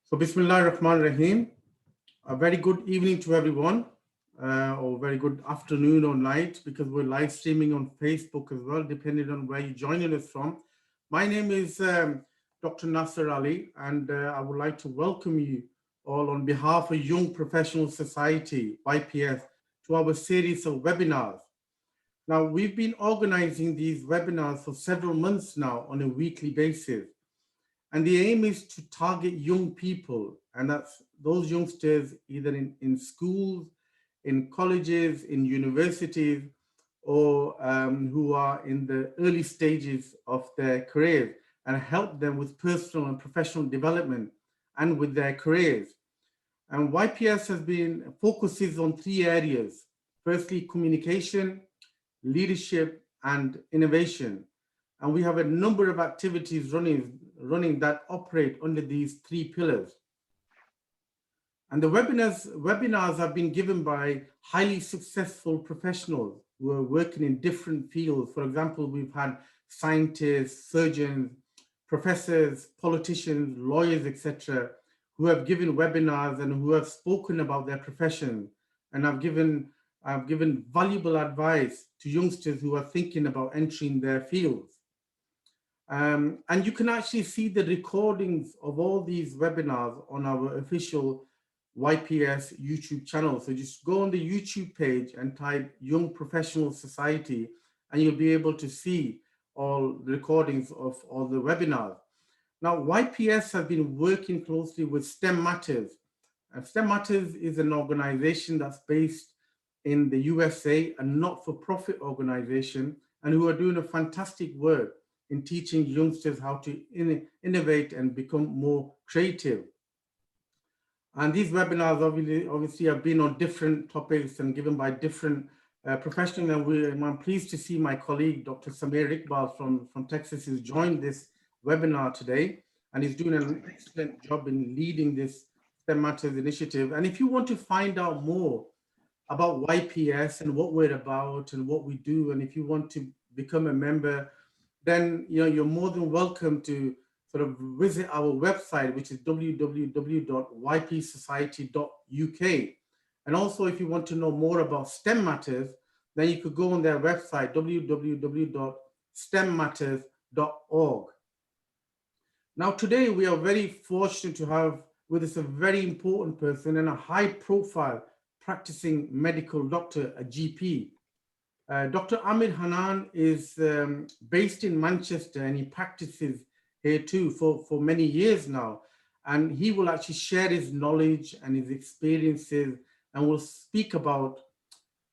So Bismillah ar-Rahman ar-Rahim. A very good evening to everyone, or very good afternoon or night, because we're live streaming on Facebook as well, depending on where you're joining us from. My name is Dr. Nasser Ali, and I would like to welcome you all on behalf of Young Professional Society, YPS, to our series of webinars. Now, we've been organizing these webinars for several months now on a weekly basis. And the aim is to target young people, and that's those youngsters either in schools, in colleges, in universities, or who are in the early stages of their careers, and help them with personal and professional development and with their careers. And YPS has been focuses on three areas. Firstly, communication, leadership, and innovation. And we have a number of activities running that operate under these three pillars. And the webinars have been given by highly successful professionals who are working in different fields. For example, we've had scientists, surgeons, professors, politicians, lawyers, etc., who have given webinars and who have spoken about their profession. And I've given valuable advice to youngsters who are thinking about entering their fields. And you can actually see the recordings of all these webinars on our official YPS YouTube channel. So just go on the YouTube page and type Young Professional Society, and you'll be able to see all the recordings of all the webinars. Now, YPS has been working closely with STEM Matters. And STEM Matters is an organization that's based in the USA, a not-for-profit organization, and who are doing a fantastic work in teaching youngsters how to innovate and become more creative. And these webinars obviously have been on different topics and given by different professionals. And I'm pleased to see my colleague, Dr. Samir Iqbal from Texas, who's joined this webinar today. And he's doing an excellent job in leading this STEM Matters initiative. And if you want to find out more about YPS and what we're about and what we do, and if you want to become a member, then you're more than welcome to sort of visit our website, which is www.ypsociety.uk. And also, if you want to know more about STEM Matters, then you could go on their website, www.stemmatters.org. Now, today we are very fortunate to have with us a very important person and a high-profile practicing medical doctor, a GP. Dr. Amir Hannan is based in Manchester, and he practices here too for many years now. And he will actually share his knowledge and his experiences, and will speak about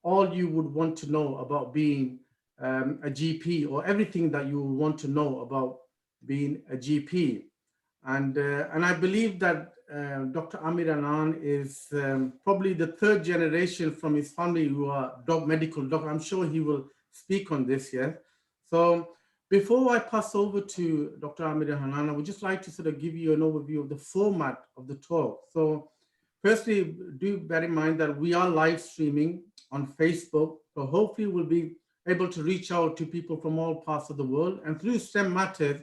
all you would want to know about being a GP, or everything that you would want to know about being a GP. And I believe that Dr. Amir Hannan is probably the third generation from his family who are medical doctors. I'm sure he will speak on this, yeah. So before I pass over to Dr. Amir Hannan, I would just like to sort of give you an overview of the format of the talk. So firstly, do bear in mind that we are live streaming on Facebook. So hopefully we'll be able to reach out to people from all parts of the world, and through STEM Matters,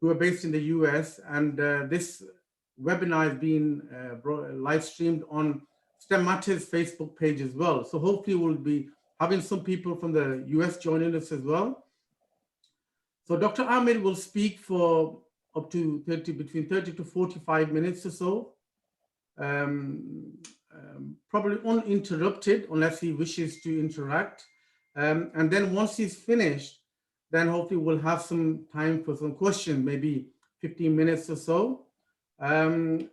who are based in the US, and this webinar is being live streamed on STEM Matters Facebook page as well. So hopefully we'll be having some people from the US joining us as well. So Dr. Amir will speak for up to between 30 to 45 minutes or so, probably uninterrupted unless he wishes to interact. And then once he's finished, then hopefully we'll have some time for some questions, maybe 15 minutes or so. And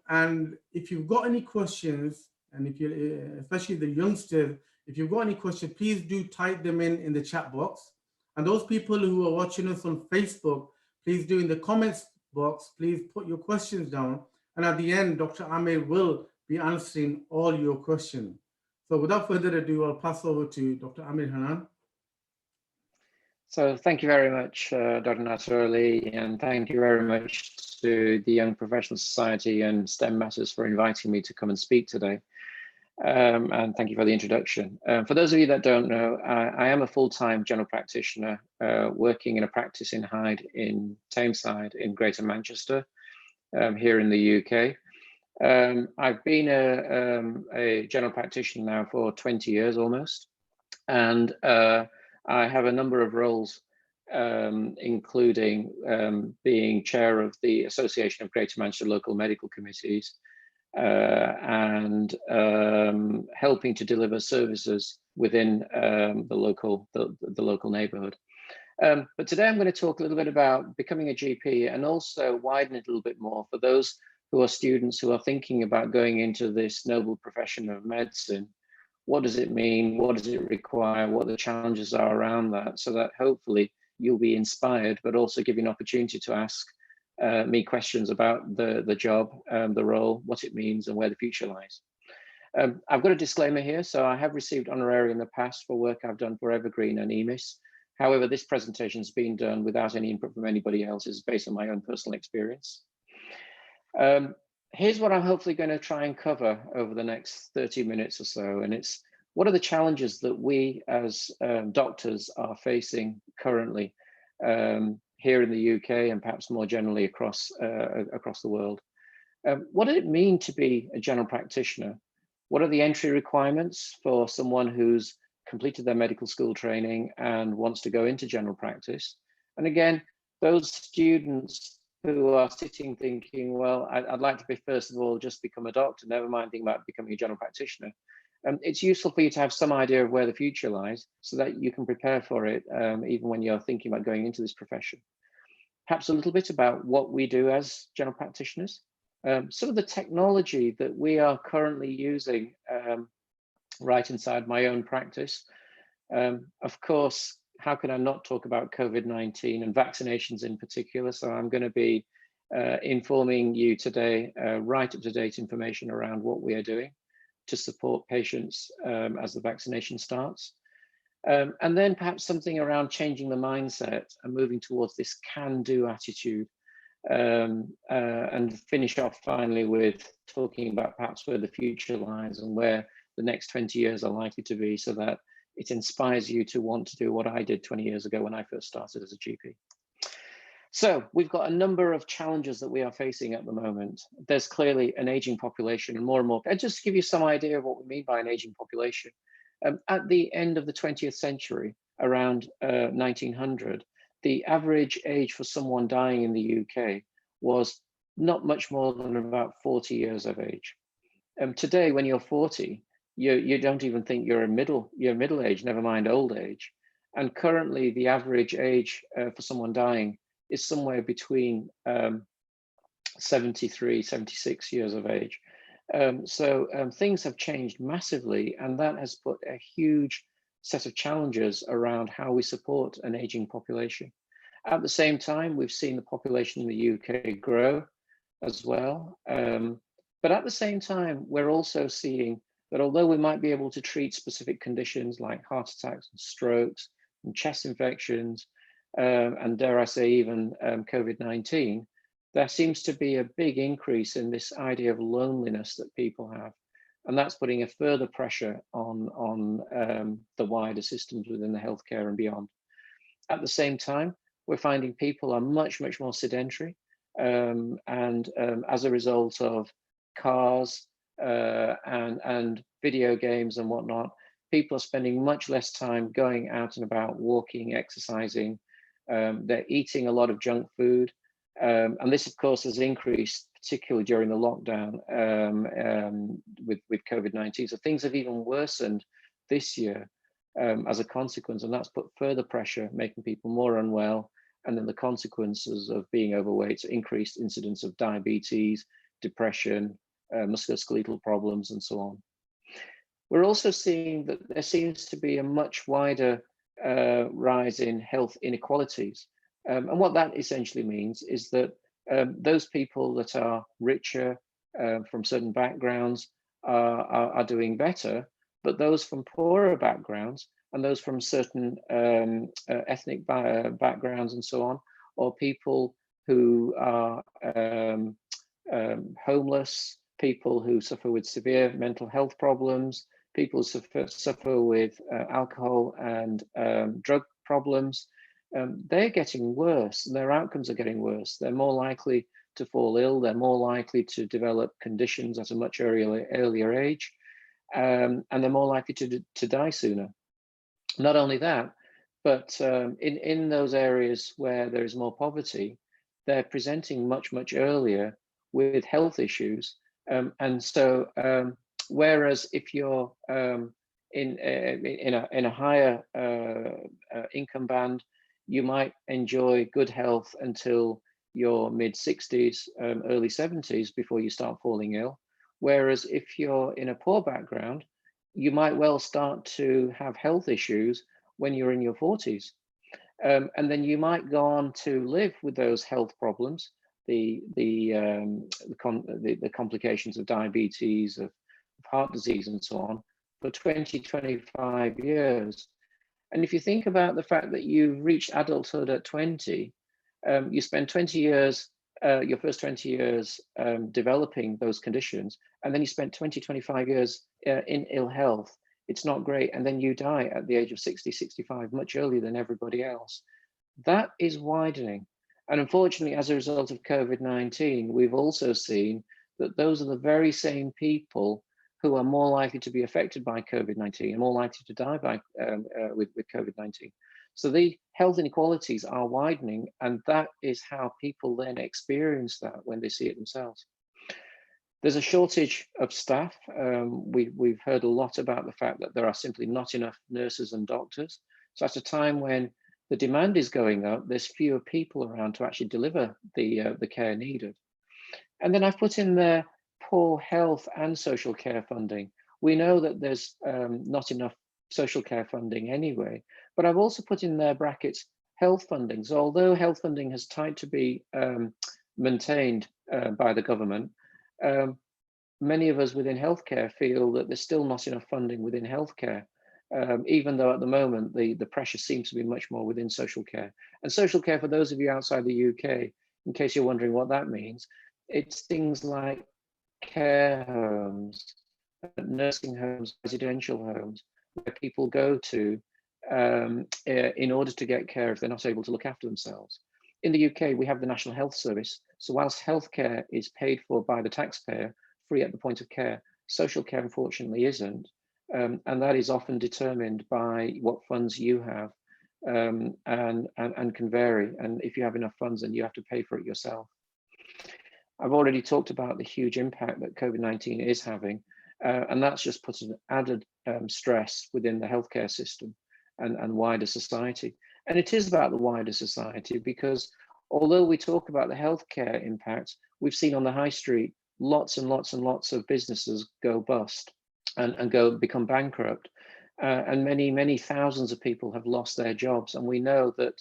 if you've got any questions, and if you, especially the youngsters, if you've got any questions, please do type them in the chat box. And those people who are watching us on Facebook, please do in the comments box, please put your questions down. And at the end, Dr. Amir will be answering all your questions. So without further ado, I'll pass over to Dr. Amir Hannan. So thank you very much, Dr. Nasser Ali, and thank you very much to the Young Professional Society and STEM Matters for inviting me to come and speak today. And thank you for the introduction. For those of you that don't know, I am a full-time general practitioner working in a practice in Hyde in Tameside in Greater Manchester, here in the UK. I've been a general practitioner now for 20 years almost, and I have a number of roles, including being chair of the Association of Greater Manchester Local Medical Committees, and helping to deliver services within the local neighbourhood. But today I'm going to talk a little bit about becoming a GP and also widen it a little bit more for those who are students who are thinking about going into this noble profession of medicine. What does it mean? What does it require? What the challenges are around that, so that hopefully you'll be inspired, but also give you an opportunity to ask me questions about the job, the role, what it means, and where the future lies. I've got a disclaimer here. So I have received honorarium in the past for work I've done for Evergreen and EMIS. However, this presentation has been done without any input from anybody else. It's based on my own personal experience. Here's what I'm hopefully going to try and cover over the next 30 minutes or so. And it's, what are the challenges that we as doctors are facing currently here in the UK and perhaps more generally across the world? What did it mean to be a general practitioner? What are the entry requirements for someone who's completed their medical school training and wants to go into general practice? And again, those students who are sitting thinking, well, I'd like to be, first of all, just become a doctor, never mind thinking about becoming a general practitioner. It's useful for you to have some idea of where the future lies so that you can prepare for it, even when you're thinking about going into this profession. Perhaps a little bit about what we do as general practitioners. Some of the technology that we are currently using right inside my own practice. Of course, how can I not talk about COVID-19 and vaccinations in particular? So I'm going to be informing you today right up-to-date information around what we are doing to support patients as the vaccination starts. And then perhaps something around changing the mindset and moving towards this can-do attitude. And finish off finally with talking about perhaps where the future lies and where the next 20 years are likely to be, so that it inspires you to want to do what I did 20 years ago when I first started as a GP. So we've got a number of challenges that we are facing at the moment. There's clearly an aging population, and more. And just to give you some idea of what we mean by an aging population, at the end of the 20th century, around 1900, the average age for someone dying in the UK was not much more than about 40 years of age. Today, when you're 40, you don't even think you're middle age, never mind old age. And currently, the average age for someone dying is somewhere between 73, 76 years of age. So things have changed massively, and that has put a huge set of challenges around how we support an aging population. At the same time, we've seen the population in the UK grow as well. But at the same time, we're also seeing that although we might be able to treat specific conditions like heart attacks and strokes and chest infections, and dare I say even COVID-19, there seems to be a big increase in this idea of loneliness that people have. And that's putting a further pressure on the wider systems within the healthcare and beyond. At the same time, we're finding people are much more sedentary. And as a result of cars and video games and whatnot, people are spending much less time going out and about, walking, exercising. They're eating a lot of junk food. And this, of course, has increased, particularly during the lockdown with COVID-19. So things have even worsened this year as a consequence, and that's put further pressure, making people more unwell. And then the consequences of being overweight, increased incidence of diabetes, depression, musculoskeletal problems, and so on. We're also seeing that there seems to be a much wider rise in health inequalities. And what that essentially means is that those people that are richer from certain backgrounds are doing better, but those from poorer backgrounds and those from certain ethnic backgrounds and so on, or people who are homeless, people who suffer with severe mental health problems, people who suffer with alcohol and drug problems, they're getting worse and their outcomes are getting worse. They're more likely to fall ill. They're more likely to develop conditions at a much earlier age, and they're more likely to die sooner. Not only that, but in those areas where there is more poverty, they're presenting much earlier with health issues. And so, whereas if you're in a higher income band, you might enjoy good health until your mid 60s, early 70s before you start falling ill. Whereas if you're in a poor background, you might well start to have health issues when you're in your 40s. And then you might go on to live with those health problems, the complications of diabetes, of heart disease and so on, for 20, 25 years. And if you think about the fact that you've reached adulthood at 20, you spend 20 years, your first 20 years developing those conditions, and then you spent 20, 25 years in ill health. It's not great. And then you die at the age of 60, 65, much earlier than everybody else. That is widening. And unfortunately, as a result of COVID-19, we've also seen that those are the very same people who are more likely to be affected by COVID-19 and more likely to die by, with COVID-19. So the health inequalities are widening, and that is how people then experience that when they see it themselves. There's a shortage of staff. We've heard a lot about the fact that there are simply not enough nurses and doctors. So at a time when the demand is going up, there's fewer people around to actually deliver the care needed. And then I've put in there poor health and social care funding. We know that there's not enough social care funding anyway, but I've also put in there brackets health funding. So although health funding has tried to be maintained by the government, many of us within healthcare feel that there's still not enough funding within healthcare, even though at the moment the pressure seems to be much more within social care. And social care, for those of you outside the UK, in case you're wondering what that means, it's things like care homes, nursing homes, residential homes, where people go to in order to get care if they're not able to look after themselves. In the UK, we have the National Health Service. So whilst healthcare is paid for by the taxpayer, free at the point of care, social care unfortunately isn't. And that is often determined by what funds you have and can vary. And if you have enough funds, then you have to pay for it yourself. I've already talked about the huge impact that COVID-19 is having, and that's just put an added stress within the healthcare system and wider society. And it is about the wider society, because although we talk about the healthcare impact, we've seen on the high street lots and lots and lots of businesses go bust and become bankrupt. And many thousands of people have lost their jobs. And we know that,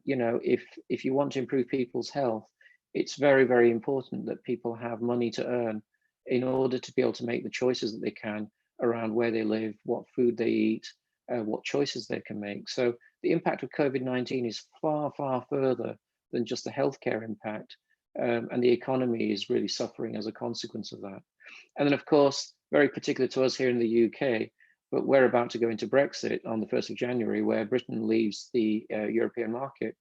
you know, if you want to improve people's health, it's very, very important that people have money to earn in order to be able to make the choices that they can around where they live, what food they eat, what choices they can make. So the impact of COVID-19 is far, far further than just the healthcare impact. And the economy is really suffering as a consequence of that. And then, of course, very particular to us here in the UK, but we're about to go into Brexit on the 1st of January, where Britain leaves the European market.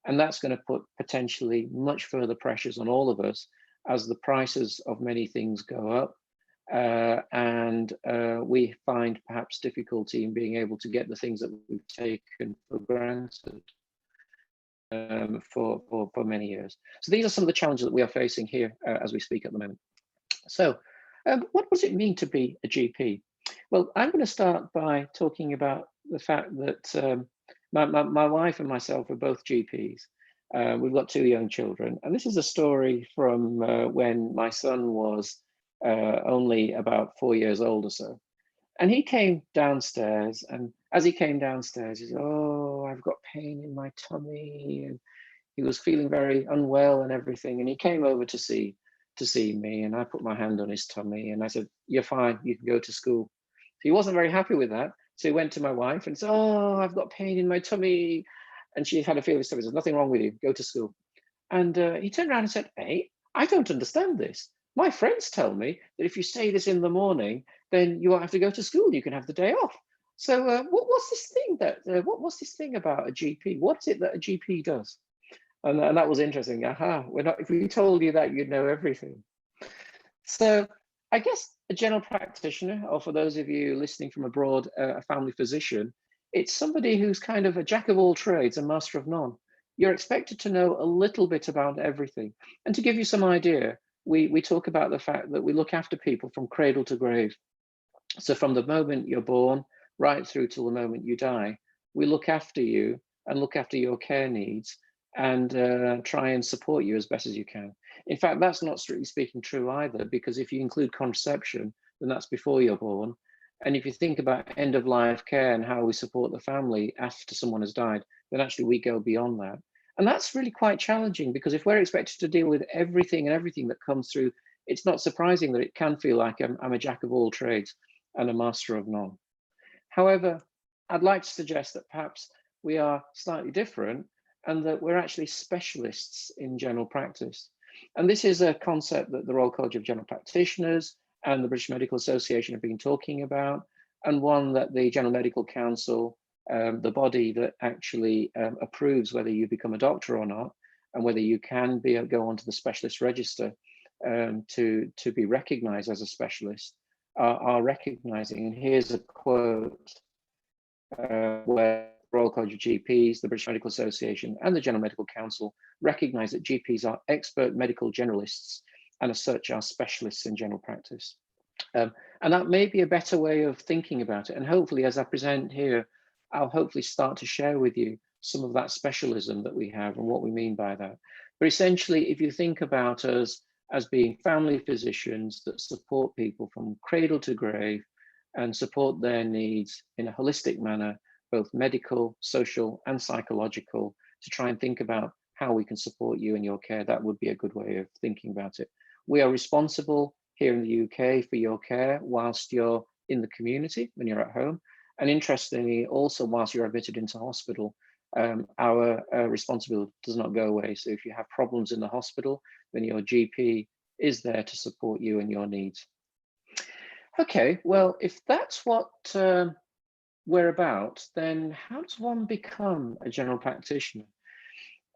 And that's going to put potentially much further pressures on all of us as the prices of many things go up. And we find perhaps difficulty in being able to get the things that we've taken for granted for many years. So these are some of the challenges that we are facing here as we speak at the moment. So what does it mean to be a GP? Well, I'm going to start by talking about the fact that my wife and myself are both GPs. We've got 2 young children, and this is a story from when my son was only about 4 years old or so. And he came downstairs, and as he came downstairs, he said, "Oh, I've got pain in my tummy," and he was feeling very unwell and everything. And he came over to see me, and I put my hand on his tummy, and I said, "You're fine, you can go to school." So he wasn't very happy with that. So he went to my wife and said, "Oh, I've got pain in my tummy." And she had a feel of his tummy. There's nothing wrong with you, go to school. And he turned around and said, "Hey, I don't understand this. My friends tell me that if you say this in the morning, then you won't have to go to school. You can have the day off. So what's this thing about a GP? What is it that a GP does?" And that was interesting. Aha, we're not, if we told you that, you'd know everything. So I guess a general practitioner, or for those of you listening from abroad, a family physician, it's somebody who's kind of a jack of all trades, a master of none. You're expected to know a little bit about everything. And to give you some idea, we talk about the fact that we look after people from cradle to grave. So from the moment you're born right through till the moment you die, we look after you and look after your care needs and try and support you as best as you can. In fact, that's not strictly speaking true either, because if you include conception, then that's before you're born. And if you think about end of life care and how we support the family after someone has died, then actually we go beyond that. And that's really quite challenging, because if we're expected to deal with everything and everything that comes through, it's not surprising that it can feel like I'm a jack of all trades and a master of none. However, I'd like to suggest that perhaps we are slightly different and that we're actually specialists in general practice. And this is a concept that the Royal College of General Practitioners and the British Medical Association have been talking about, and one that the General Medical Council, the body that actually approves whether you become a doctor or not, and whether you can go onto the specialist register to be recognized as a specialist, are recognizing. And here's a quote where Royal College of GPs, the British Medical Association, and the General Medical Council recognize that GPs are expert medical generalists and as such are specialists in general practice. And that may be a better way of thinking about it. And hopefully, as I present here, I'll hopefully start to share with you some of that specialism that we have and what we mean by that. But essentially, if you think about us as being family physicians that support people from cradle to grave and support their needs in a holistic manner, both medical, social, and psychological, to try and think about how we can support you in your care, that would be a good way of thinking about it. We are responsible here in the UK for your care whilst you're in the community, when you're at home. And interestingly, also whilst you're admitted into hospital, our responsibility does not go away. So if you have problems in the hospital, then your GP is there to support you and your needs. Okay, well, if that's what we're about, then how does one become a general practitioner?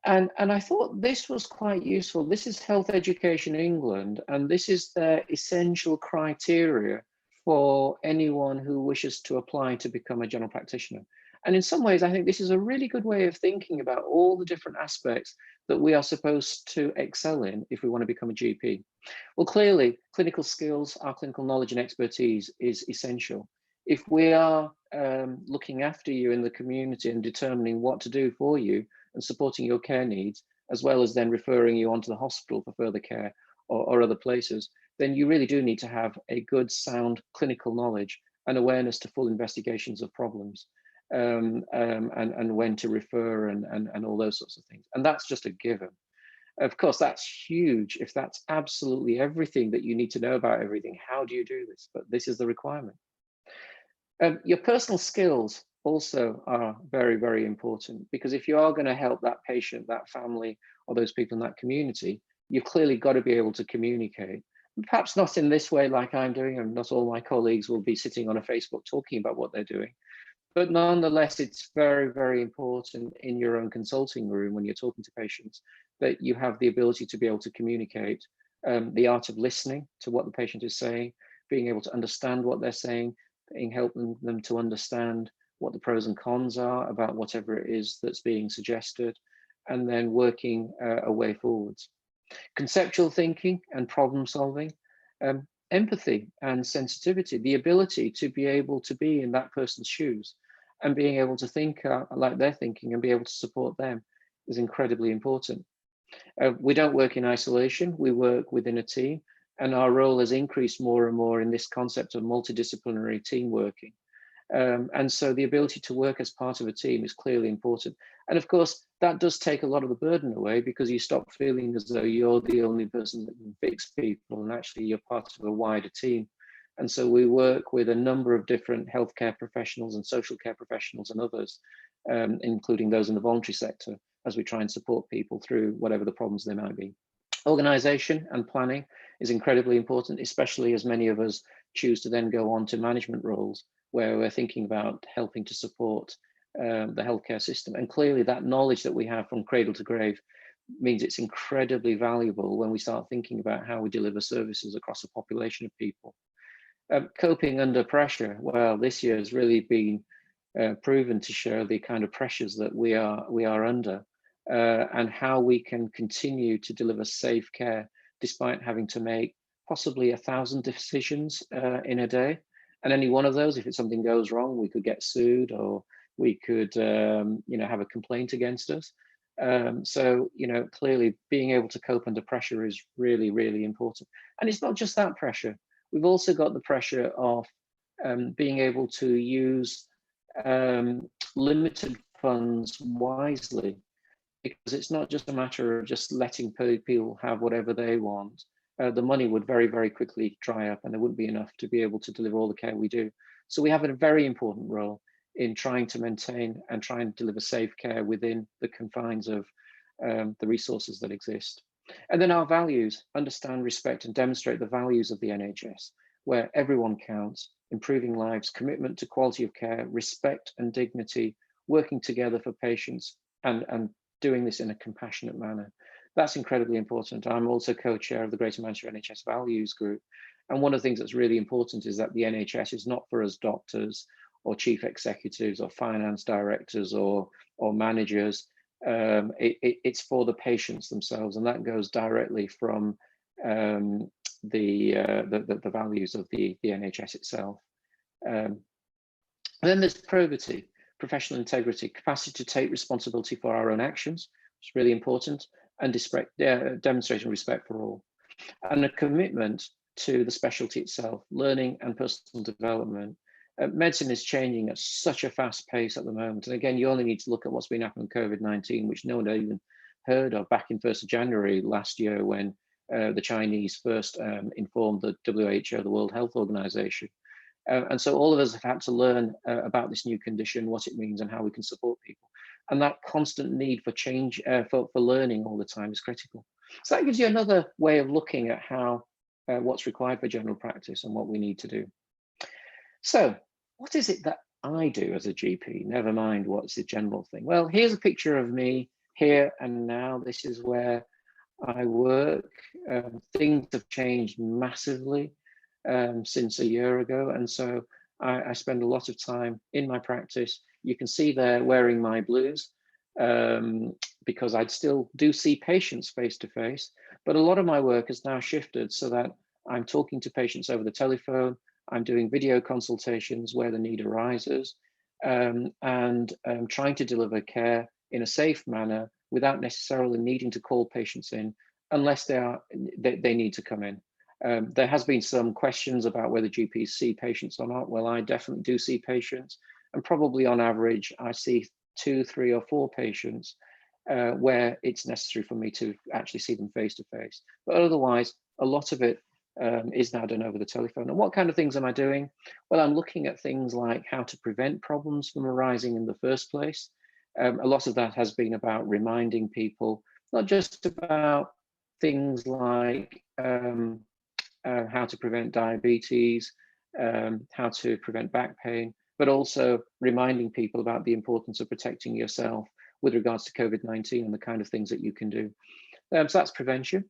And I thought this was quite useful. This is Health Education England, and this is their essential criteria for anyone who wishes to apply to become a general practitioner. And in some ways, I think this is a really good way of thinking about all the different aspects that we are supposed to excel in if we want to become a GP. Well, clearly, clinical skills, our clinical knowledge and expertise is essential. If we are looking after you in the community and determining what to do for you and supporting your care needs, as well as then referring you onto the hospital for further care or other places, then you really do need to have a good, sound clinical knowledge and awareness to full investigations of problems. And when to refer and all those sorts of things. And that's just a given. Of course, that's huge. If that's absolutely everything that you need to know about everything, how do you do this? But this is the requirement. Your personal skills also are very, very important, because if you are going to help that patient, that family, or those people in that community, you've clearly got to be able to communicate. Perhaps not in this way like I'm doing, and not all my colleagues will be sitting on a Facebook talking about what they're doing. But nonetheless, it's very, very important in your own consulting room when you're talking to patients that you have the ability to be able to communicate the art of listening to what the patient is saying, being able to understand what they're saying, helping them to understand what the pros and cons are about whatever it is that's being suggested, and then working a way forwards. Conceptual thinking and problem solving, empathy and sensitivity, the ability to be able to be in that person's shoes and being able to think like they're thinking and be able to support them is incredibly important. We don't work in isolation, we work within a team, and our role has increased more and more in this concept of multidisciplinary team working. And so the ability to work as part of a team is clearly important. And of course, that does take a lot of the burden away, because you stop feeling as though you're the only person that can fix people, and actually you're part of a wider team. And so we work with a number of different healthcare professionals and social care professionals and others, including those in the voluntary sector, as we try and support people through whatever the problems they might be. Organization and planning is incredibly important, especially as many of us choose to then go on to management roles, where we're thinking about helping to support the healthcare system. And clearly that knowledge that we have from cradle to grave means it's incredibly valuable when we start thinking about how we deliver services across a population of people. Coping under pressure, well, this year has really been proven to show the kind of pressures that we are under, and how we can continue to deliver safe care despite having to make possibly 1,000 decisions in a day. And any one of those, if something goes wrong, we could get sued, or we could have a complaint against us. So clearly being able to cope under pressure is really, really important. And it's not just that pressure. We've also got the pressure of being able to use limited funds wisely, because it's not just a matter of just letting people have whatever they want. The money would very, very quickly dry up, and there wouldn't be enough to be able to deliver all the care we do. So we have a very important role in trying to maintain and try and deliver safe care within the confines of the resources that exist. And then our values: understand, respect, and demonstrate the values of the NHS, where everyone counts, improving lives, commitment to quality of care, respect and dignity, working together for patients, and doing this in a compassionate manner. That's incredibly important. I'm also co-chair of the Greater Manchester NHS Values Group. And one of the things that's really important is that the NHS is not for us doctors or chief executives or finance directors or managers. It's for the patients themselves, and that goes directly from the values of the NHS itself. Then there's probity, professional integrity, capacity to take responsibility for our own actions, which is really important, and demonstrating respect for all, and a commitment to the specialty itself, learning and personal development. Medicine is changing at such a fast pace at the moment. And again, you only need to look at what's been happening with COVID-19, which no one had even heard of back in 1st of January last year, when the Chinese first informed the WHO, the World Health Organization. And so all of us have had to learn about this new condition, what it means, and how we can support people. And that constant need for change, for learning all the time, is critical. So that gives you another way of looking at how what's required for general practice and what we need to do. So what is it that I do as a GP? Never mind what's the general thing. Well, here's a picture of me here and now. This is where I work. Things have changed massively since a year ago. And so I spend a lot of time in my practice. You can see there wearing my blues because I still do see patients face to face, but a lot of my work has now shifted so that I'm talking to patients over the telephone. I'm doing video consultations where the need arises, and trying to deliver care in a safe manner without necessarily needing to call patients in unless they need to come in. There has been some questions about whether GPs see patients or not. Well, I definitely do see patients, and probably on average, I see 2, 3, or 4 patients where it's necessary for me to actually see them face to face. But otherwise, a lot of it is now done over the telephone. And what kind of things am I doing? Well, I'm looking at things like how to prevent problems from arising in the first place. A lot of that has been about reminding people, not just about things like how to prevent diabetes, how to prevent back pain, but also reminding people about the importance of protecting yourself with regards to COVID-19 and the kind of things that you can do. So that's prevention.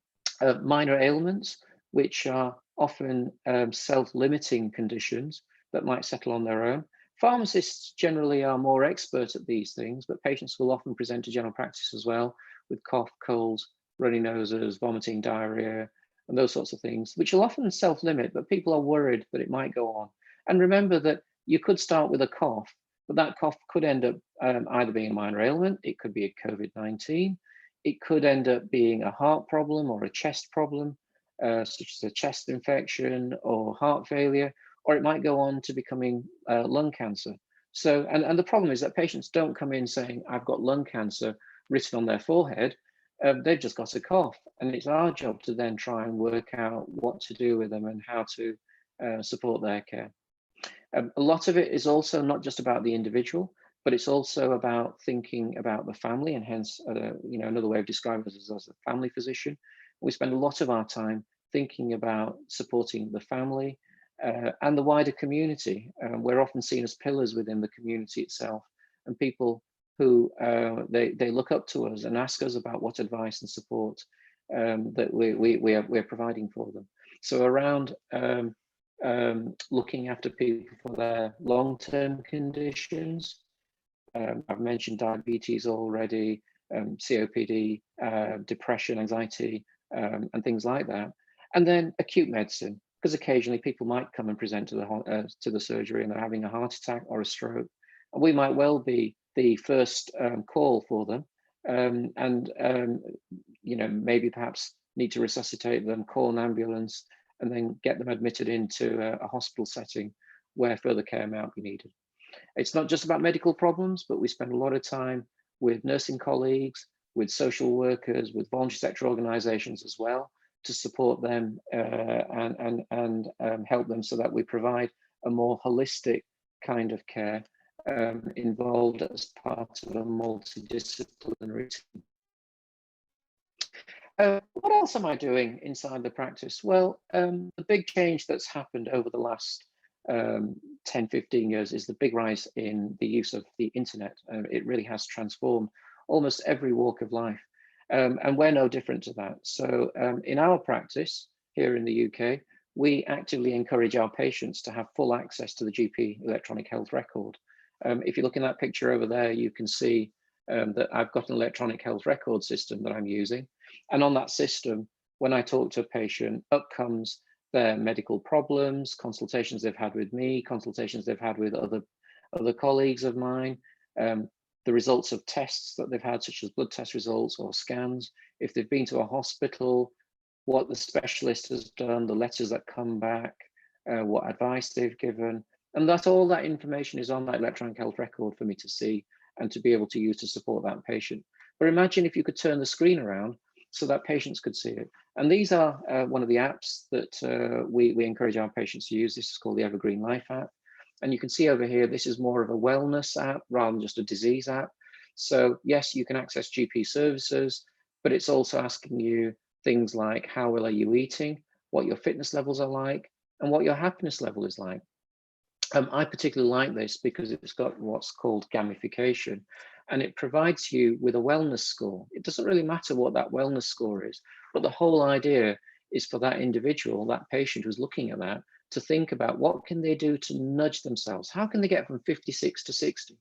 Minor ailments, which are often self-limiting conditions that might settle on their own. Pharmacists generally are more expert at these things, but patients will often present to general practice as well with cough, colds, runny noses, vomiting, diarrhea, and those sorts of things, which will often self-limit, but people are worried that it might go on. And remember that you could start with a cough, but that cough could end up either being a minor ailment, it could be a COVID-19, it could end up being a heart problem or a chest problem, such as a chest infection or heart failure, or it might go on to becoming lung cancer. So, and the problem is that patients don't come in saying, I've got lung cancer written on their forehead. They've just got a cough, and it's our job to then try and work out what to do with them and how to support their care. A lot of it is also not just about the individual, but it's also about thinking about the family, and hence, another way of describing us is as a family physician. We spend a lot of our time thinking about supporting the family and the wider community. We're often seen as pillars within the community itself, and people who they look up to us and ask us about what advice and support that we're providing for them. So around looking after people for their long-term conditions. I've mentioned diabetes already, COPD, depression, anxiety, and things like that. And then acute medicine, because occasionally people might come and present to the surgery and they're having a heart attack or a stroke. And we might well be the first call for them, you know, maybe perhaps need to resuscitate them, call an ambulance, and then get them admitted into a hospital setting where further care might be needed. It's not just about medical problems, but we spend a lot of time with nursing colleagues, with social workers, with voluntary sector organizations as well, to support them and help them so that we provide a more holistic kind of care involved as part of a multidisciplinary team. What else am I doing inside the practice? Well, the big change that's happened over the last 10, 15 years is the big rise in the use of the internet. It really has transformed almost every walk of life. And we're no different to that. So in our practice here in the UK, we actively encourage our patients to have full access to the GP electronic health record. If you look in that picture over there, you can see that I've got an electronic health record system that I'm using. And on that system, when I talk to a patient, up comes their medical problems, consultations they've had with me, consultations they've had with other colleagues of mine, the results of tests that they've had, such as blood test results or scans, if they've been to a hospital, what the specialist has done, the letters that come back, what advice they've given. And that all that information is on that electronic health record for me to see and to be able to use to support that patient. But imagine if you could turn the screen around so that patients could see it. And these are one of the apps that we encourage our patients to use. This is called the Evergreen Life app. And you can see over here, this is more of a wellness app rather than just a disease app. So yes, you can access GP services, but it's also asking you things like how well are you eating, what your fitness levels are like, and what your happiness level is like. I particularly like this because it's got what's called gamification, and it provides you with a wellness score. It doesn't really matter what that wellness score is, but the whole idea is for that individual, that patient who's looking at that, to think about what can they do to nudge themselves? How can they get from 56 to 60?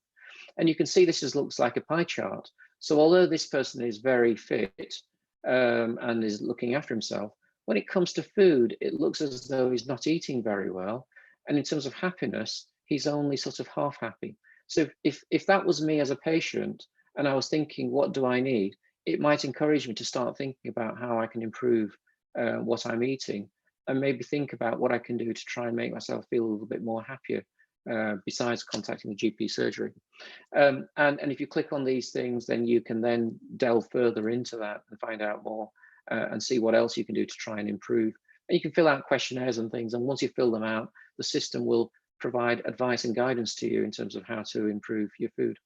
And you can see this looks like a pie chart. So although this person is very fit and is looking after himself, when it comes to food, it looks as though he's not eating very well. And in terms of happiness, he's only sort of half happy. So if that was me as a patient and I was thinking, what do I need? It might encourage me to start thinking about how I can improve what I'm eating, and maybe think about what I can do to try and make myself feel a little bit more happier besides contacting the GP surgery. And if you click on these things, then you can then delve further into that and find out more and see what else you can do to try and improve. And you can fill out questionnaires and things. And once you fill them out, the system will provide advice and guidance to you in terms of how to improve your food.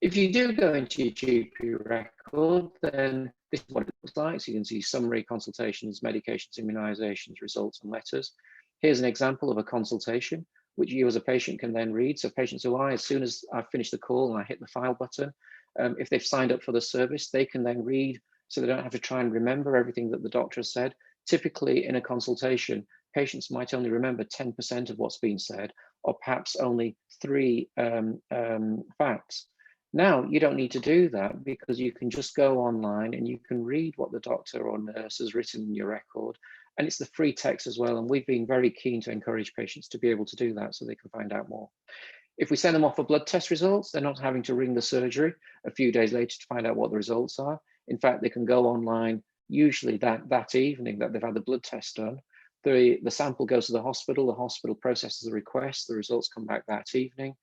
If you do go into your GP record, then this is what it looks like. So you can see summary, consultations, medications, immunizations, results, and letters. Here's an example of a consultation, which you as a patient can then read. So patients who as soon as I finish the call and I hit the file button, if they've signed up for the service, they can then read, so they don't have to try and remember everything that the doctor has said. Typically in a consultation, patients might only remember 10% of what's been said, or perhaps only 3 facts. Now, you don't need to do that because you can just go online and you can read what the doctor or nurse has written in your record. And it's the free text as well. And we've been very keen to encourage patients to be able to do that so they can find out more. If we send them off for blood test results, they're not having to ring the surgery a few days later to find out what the results are. In fact, they can go online usually that evening that they've had the blood test done. The sample goes to the hospital processes the request, the results come back that evening.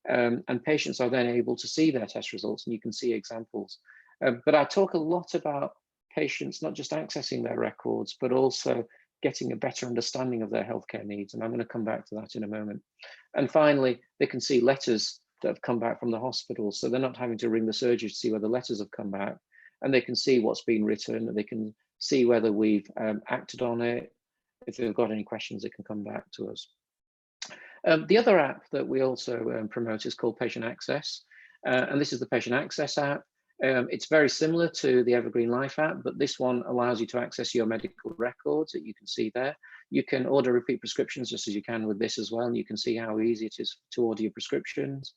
And patients are then able to see their test results, and you can see examples. But I talk a lot about patients not just accessing their records, but also getting a better understanding of their healthcare needs. And I'm going to come back to that in a moment. And finally, they can see letters that have come back from the hospital. So they're not having to ring the surgery to see whether letters have come back. And they can see what's been written, and they can see whether we've acted on it. If they've got any questions, they can come back to us. The other app that we also promote is called Patient Access. And this is the Patient Access app. It's very similar to the Evergreen Life app, but this one allows you to access your medical records that you can see there. You can order repeat prescriptions just as you can with this as well, and you can see how easy it is to order your prescriptions.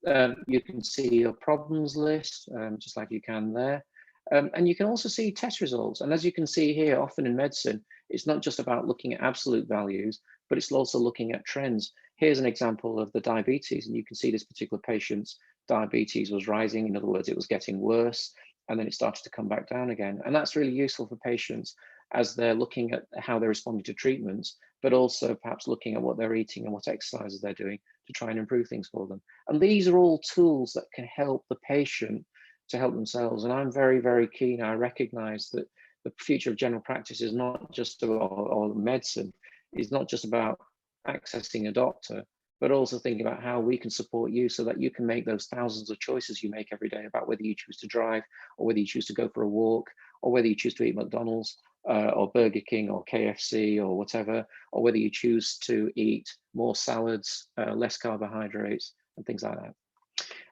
You can see your problems list, just like you can there. And you can also see test results. And as you can see here, often in medicine, it's not just about looking at absolute values, but it's also looking at trends. Here's an example of the diabetes, and you can see this particular patient's diabetes was rising. In other words, it was getting worse, and then it started to come back down again. And that's really useful for patients as they're looking at how they're responding to treatments, but also perhaps looking at what they're eating and what exercises they're doing to try and improve things for them. And these are all tools that can help the patient to help themselves. And I'm very, very keen. I recognize that the future of general practice is not just about, or medicine is not just about accessing a doctor, but also thinking about how we can support you so that you can make those thousands of choices you make every day about whether you choose to drive, or whether you choose to go for a walk, or whether you choose to eat McDonald's or Burger King or KFC or whatever, or whether you choose to eat more salads, less carbohydrates, and things like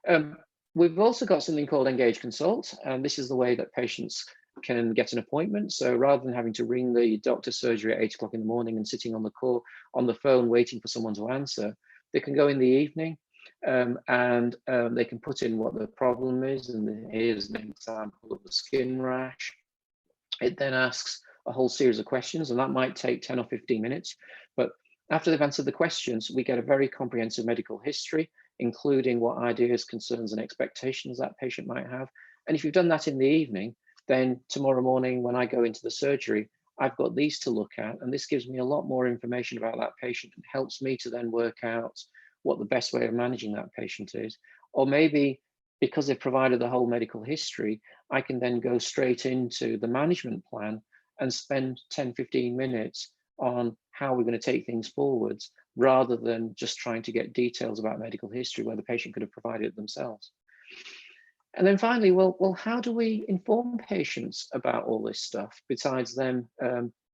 that. We've also got something called Engage Consult, and this is the way that patients can get an appointment. So rather than having to ring the doctor's surgery at 8 o'clock in the morning and sitting on the phone waiting for someone to answer, they can go in the evening and they can put in what the problem is. And here's an example of the skin rash. It then asks a whole series of questions, and that might take 10 or 15 minutes. But after they've answered the questions, we get a very comprehensive medical history, including what ideas, concerns, and expectations that patient might have. And if you've done that in the evening, then tomorrow morning when I go into the surgery, I've got these to look at, and this gives me a lot more information about that patient and helps me to then work out what the best way of managing that patient is. Or maybe because they've provided the whole medical history, I can then go straight into the management plan and spend 10, 15 minutes on how we're going to take things forwards, rather than just trying to get details about medical history where the patient could have provided it themselves. And then finally, well, how do we inform patients about all this stuff besides them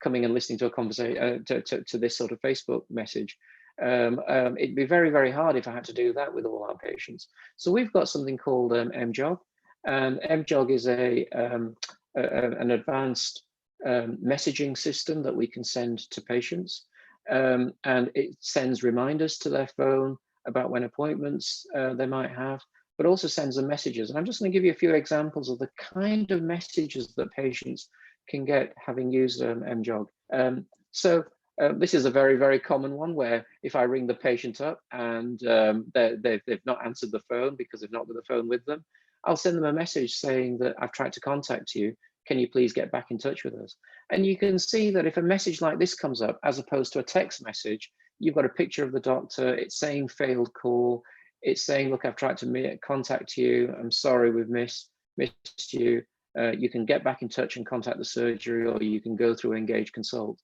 coming and listening to a conversation, to this sort of Facebook message? It'd be very, very hard if I had to do that with all our patients. So we've got something called MJOG, and MJOG is an advanced messaging system that we can send to patients, and it sends reminders to their phone about when appointments they might have, but also sends them messages. And I'm just going to give you a few examples of the kind of messages that patients can get having used MJOG. This is a very, very common one where if I ring the patient up and they've not answered the phone because they've not got the phone with them, I'll send them a message saying that I've tried to contact you. Can you please get back in touch with us? And you can see that if a message like this comes up, as opposed to a text message, you've got a picture of the doctor, it's saying failed call, it's saying, look, I've tried to contact you, I'm sorry we've missed you. You can get back in touch and contact the surgery, or you can go through Engage Consult.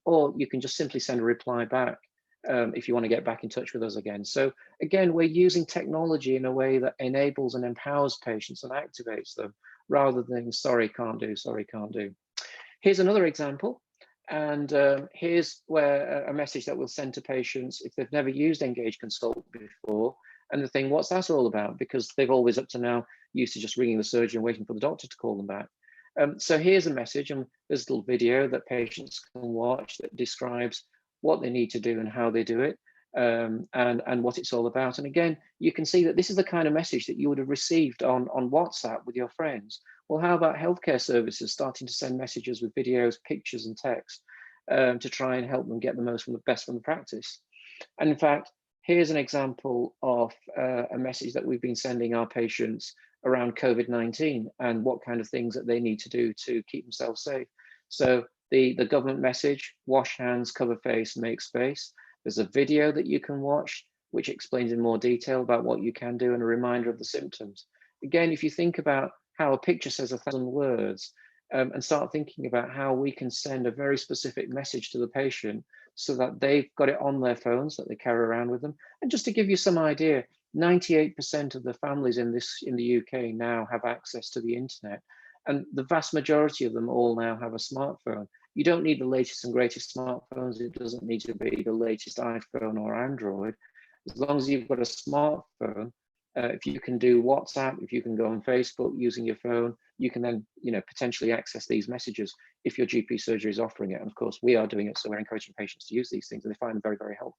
Or you can just simply send a reply back if you want to get back in touch with us again. So again, we're using technology in a way that enables and empowers patients and activates them, rather than sorry, can't do, sorry, can't do. Here's another example. And here's where a message that we'll send to patients if they've never used Engage Consult before, and the thing, what's that all about? Because they've always up to now used to just ringing the surgeon and waiting for the doctor to call them back. So here's a message, and there's a little video that patients can watch that describes what they need to do and how they do it, and what it's all about. And again, you can see that this is the kind of message that you would have received on WhatsApp with your friends. Well, how about healthcare services starting to send messages with videos, pictures, and text to try and help them get the most from the best from the practice? And in fact, here's an example of a message that we've been sending our patients around COVID-19 and what kind of things that they need to do to keep themselves safe. So the government message, wash hands, cover face, make space. There's a video that you can watch which explains in more detail about what you can do and a reminder of the symptoms. Again, if you think about how a picture says 1,000 words, and start thinking about how we can send a very specific message to the patient so that they've got it on their phones that they carry around with them. And just to give you some idea, 98% of the families in the UK now have access to the internet, and the vast majority of them all now have a smartphone. You don't need the latest and greatest smartphones. It doesn't need to be the latest iPhone or Android. As long as you've got a smartphone, If you can do WhatsApp, if you can go on Facebook using your phone, you can then, potentially access these messages if your GP surgery is offering it. And of course, we are doing it, so we're encouraging patients to use these things, and they find them very, very helpful.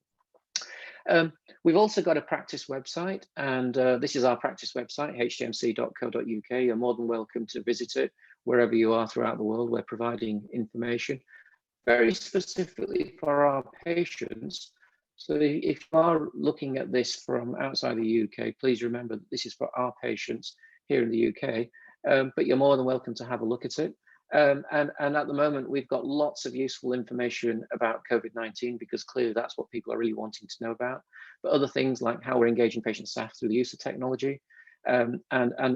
We've also got a practice website, and this is our practice website, htmc.co.uk. You're more than welcome to visit it wherever you are throughout the world. We're providing information very specifically for our patients. So if you are looking at this from outside the UK, please remember that this is for our patients here in the UK, but you're more than welcome to have a look at it. And at the moment, we've got lots of useful information about COVID-19, because clearly that's what people are really wanting to know about. But other things like how we're engaging patient staff through the use of technology, and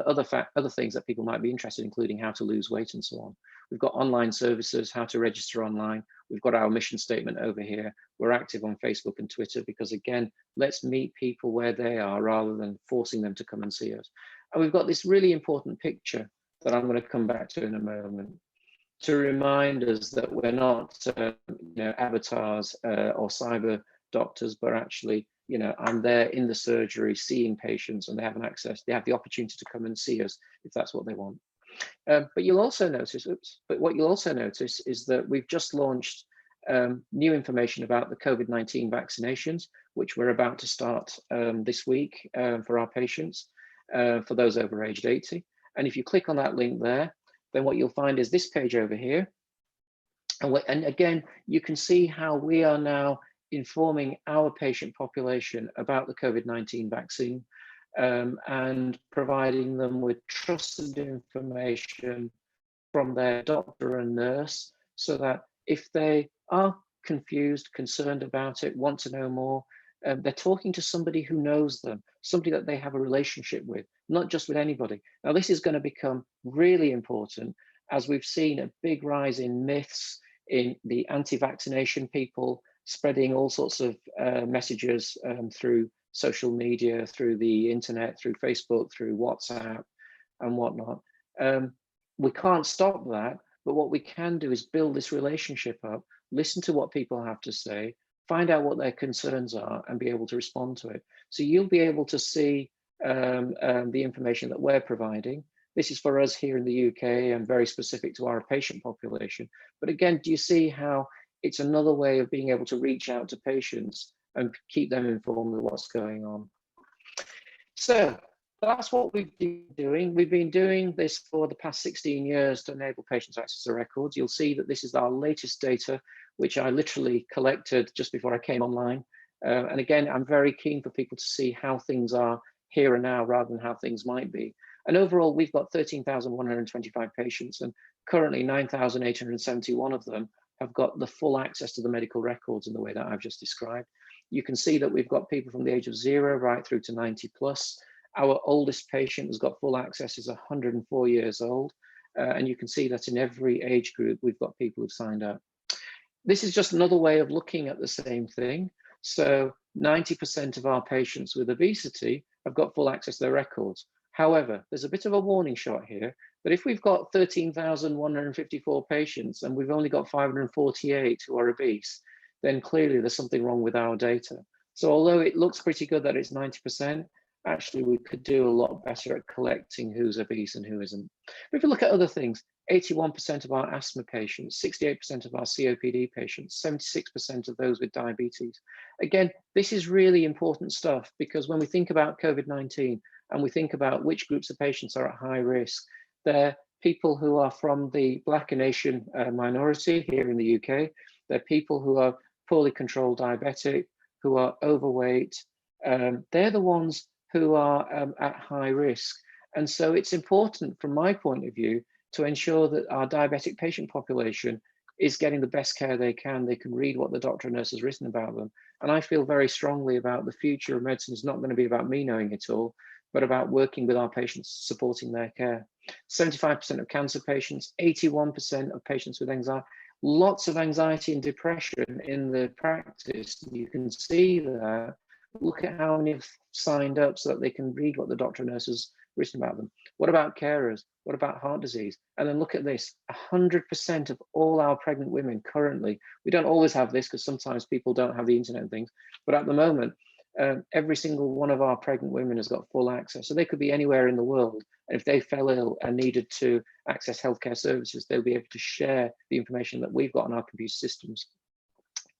other things that people might be interested in, including how to lose weight and so on. We've got online services, how to register online. We've got our mission statement over here. We're active on Facebook and Twitter, because again, let's meet people where they are rather than forcing them to come and see us. And we've got this really important picture that I'm going to come back to in a moment, to remind us that we're not avatars or cyber doctors, but actually, I'm there in the surgery seeing patients, and they have they have the opportunity to come and see us if that's what they want. But you'll also notice, what you'll also notice is that we've just launched new information about the COVID-19 vaccinations, which we're about to start this week for our patients, for those over aged 80. And if you click on that link there, then what you'll find is this page over here. And again, you can see how we are now informing our patient population about the COVID-19 vaccine, and providing them with trusted information from their doctor and nurse, so that if they are confused, concerned about it, want to know more, they're talking to somebody who knows them, somebody that they have a relationship with, not just with anybody. Now, this is going to become really important, as we've seen a big rise in myths, in the anti-vaccination people spreading all sorts of messages through social media, through the internet, through Facebook, through WhatsApp and whatnot. We can't stop that, but what we can do is build this relationship up, listen to what people have to say, find out what their concerns are, and be able to respond to it. So you'll be able to see the information that we're providing. This is for us here in the UK and very specific to our patient population. But again, do you see how it's another way of being able to reach out to patients and keep them informed of what's going on? So that's what we've been doing. We've been doing this for the past 16 years to enable patients to access the records. You'll see that this is our latest data, which I literally collected just before I came online. And again, I'm very keen for people to see how things are here and now rather than how things might be. And overall, we've got 13,125 patients, and currently 9,871 of them have got the full access to the medical records in the way that I've just described. You can see that we've got people from the age of 0 right through to 90 plus. Our oldest patient has got full access, is 104 years old. And you can see that in every age group, we've got people who've signed up. This is just another way of looking at the same thing. So 90% of our patients with obesity have got full access to their records. However, there's a bit of a warning shot here, that if we've got 13,154 patients and we've only got 548 who are obese, then clearly there's something wrong with our data. So although it looks pretty good that it's 90%, actually we could do a lot better at collecting who's obese and who isn't. But if you look at other things, 81% of our asthma patients, 68% of our COPD patients, 76% of those with diabetes. Again, this is really important stuff, because when we think about COVID-19 and we think about which groups of patients are at high risk, they're people who are from the Black and Asian minority here in the UK. They're people who are poorly controlled diabetic, who are overweight. They're the ones who are at high risk. And so it's important from my point of view to ensure that our diabetic patient population is getting the best care they can. They can read what the doctor and nurse has written about them. And I feel very strongly about the future of medicine is not going to be about me knowing it all, but about working with our patients, supporting their care. 75% of cancer patients, 81% of patients with anxiety, lots of anxiety and depression in the practice. You can see that. Look at how many have signed up so that they can read what the doctor and nurse has written about them. What about carers? What about heart disease? And then look at this, 100% of all our pregnant women currently, we don't always have this because sometimes people don't have the internet and things, but at the moment, every single one of our pregnant women has got full access. So they could be anywhere in the world. And if they fell ill and needed to access healthcare services, they'll be able to share the information that we've got on our computer systems.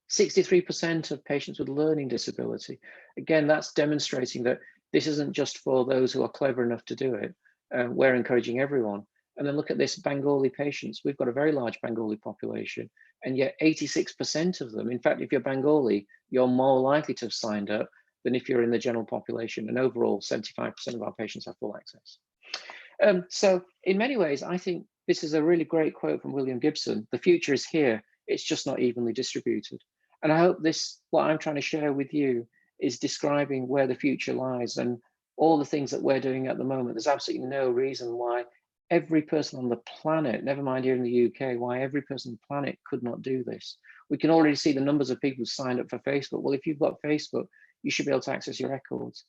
63% of patients with learning disability. Again, that's demonstrating that this isn't just for those who are clever enough to do it. We're encouraging everyone. And then look at this Bengali patients. We've got a very large Bengali population, and yet 86% of them, in fact, if you're Bengali, you're more likely to have signed up than if you're in the general population. And overall, 75% of our patients have full access. So in many ways, I think this is a really great quote from William Gibson. The future is here. It's just not evenly distributed. And I hope this, what I'm trying to share with you, is describing where the future lies and all the things that we're doing at the moment. There's absolutely no reason why every person on the planet, never mind here in the UK, why every person on the planet could not do this. We can already see the numbers of people who signed up for Facebook. Well, if you've got Facebook, you should be able to access your records.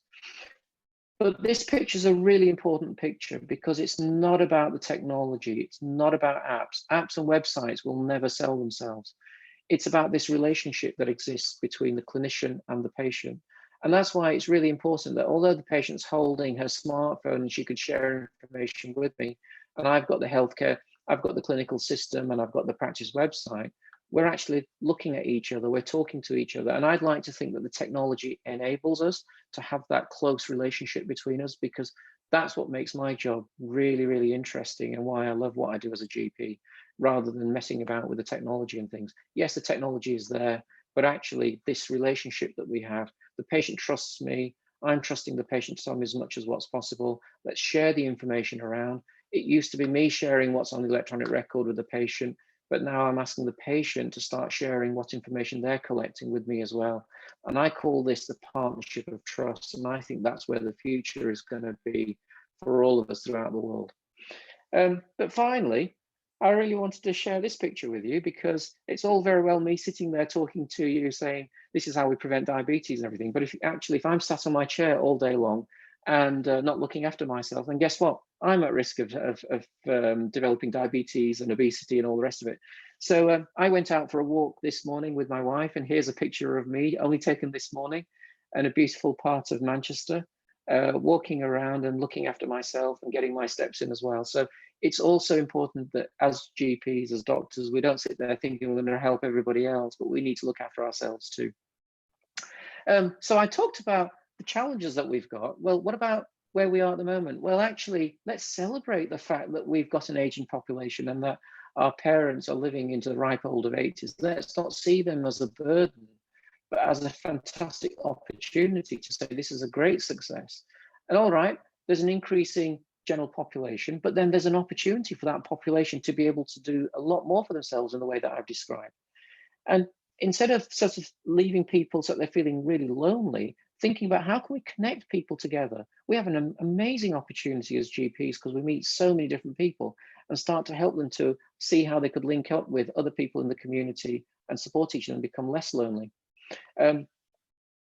But this picture is a really important picture because it's not about the technology. It's not about apps. Apps and websites will never sell themselves. It's about this relationship that exists between the clinician and the patient. And that's why it's really important that although the patient's holding her smartphone and she could share information with me, and I've got the healthcare, I've got the clinical system, and I've got the practice website, we're actually looking at each other, we're talking to each other. And I'd like to think that the technology enables us to have that close relationship between us, because that's what makes my job really, really interesting and why I love what I do as a GP, rather than messing about with the technology and things. Yes, the technology is there, but actually this relationship that we have, the patient trusts me, I'm trusting the patient to tell me as much as what's possible. Let's share the information around. It used to be me sharing what's on the electronic record with the patient, but now I'm asking the patient to start sharing what information they're collecting with me as well. And I call this the partnership of trust. And I think that's where the future is going to be for all of us throughout the world. But finally, I really wanted to share this picture with you, because it's all very well me sitting there talking to you saying, this is how we prevent diabetes and everything. But if I'm sat on my chair all day long and not looking after myself, then guess what? I'm at risk of developing diabetes and obesity and all the rest of it. So I went out for a walk this morning with my wife, and here's a picture of me, only taken this morning, in a beautiful part of Manchester, walking around and looking after myself and getting my steps in as well. So it's also important that as GPs, as doctors, we don't sit there thinking we're going to help everybody else, but we need to look after ourselves too. So I talked about the challenges that we've got. Well, what about where we are at the moment? Well, actually, let's celebrate the fact that we've got an aging population and that our parents are living into the ripe old of 80s. Let's not see them as a burden, but as a fantastic opportunity to say this is a great success. And all right, there's an increasing general population, but then there's an opportunity for that population to be able to do a lot more for themselves in the way that I've described. And instead of sort of leaving people so that they're feeling really lonely, thinking about how can we connect people together. We have an amazing opportunity as GPs, because we meet so many different people, and start to help them to see how they could link up with other people in the community and support each other and become less lonely.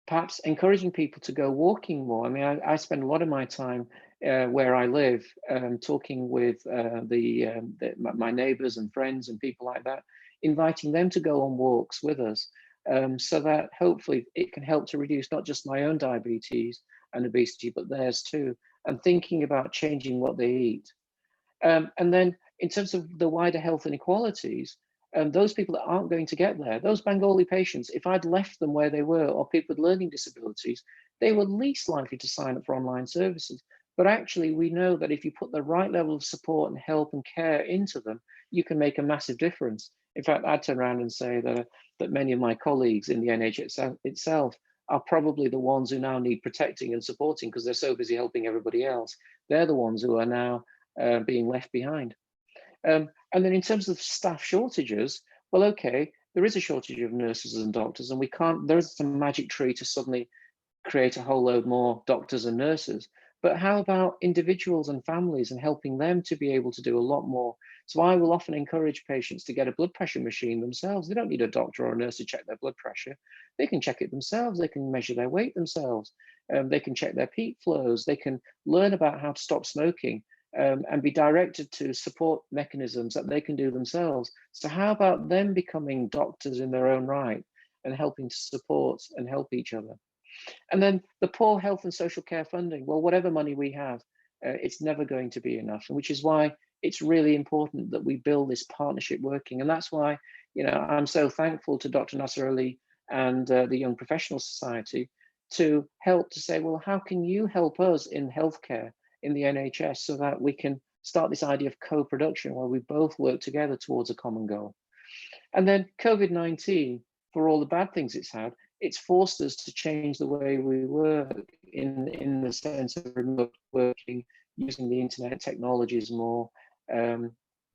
Perhaps encouraging people to go walking more. I mean, I spend a lot of my time where I live talking with my neighbors and friends and people like that, inviting them to go on walks with us, so that hopefully it can help to reduce not just my own diabetes and obesity, but theirs too, and thinking about changing what they eat. And then in terms of the wider health inequalities, those people that aren't going to get there, those Bengali patients, if I'd left them where they were, or people with learning disabilities, they were least likely to sign up for online services. But actually, we know that if you put the right level of support and help and care into them, you can make a massive difference. In fact, I'd turn around and say that many of my colleagues in the NHS itself are probably the ones who now need protecting and supporting, because they're so busy helping everybody else. They're the ones who are now being left behind. And then in terms of staff shortages, well, okay, there is a shortage of nurses and doctors, and there isn't a magic tree to suddenly create a whole load more doctors and nurses. But how about individuals and families and helping them to be able to do a lot more? So I will often encourage patients to get a blood pressure machine themselves. They don't need a doctor or a nurse to check their blood pressure. They can check it themselves. They can measure their weight themselves. They can check their peak flows. They can learn about how to stop smoking. And be directed to support mechanisms that they can do themselves. So how about them becoming doctors in their own right and helping to support and help each other? And then the poor health and social care funding. Well, whatever money we have, it's never going to be enough, which is why it's really important that we build this partnership working. And that's why, I'm so thankful to Dr. Nasser Ali and the Young Professionals Society to help to say, well, how can you help us in healthcare, in the NHS, so that we can start this idea of co-production where we both work together towards a common goal. And then COVID-19, for all the bad things it's forced us to change the way we work in the sense of remote working, using the internet technologies more,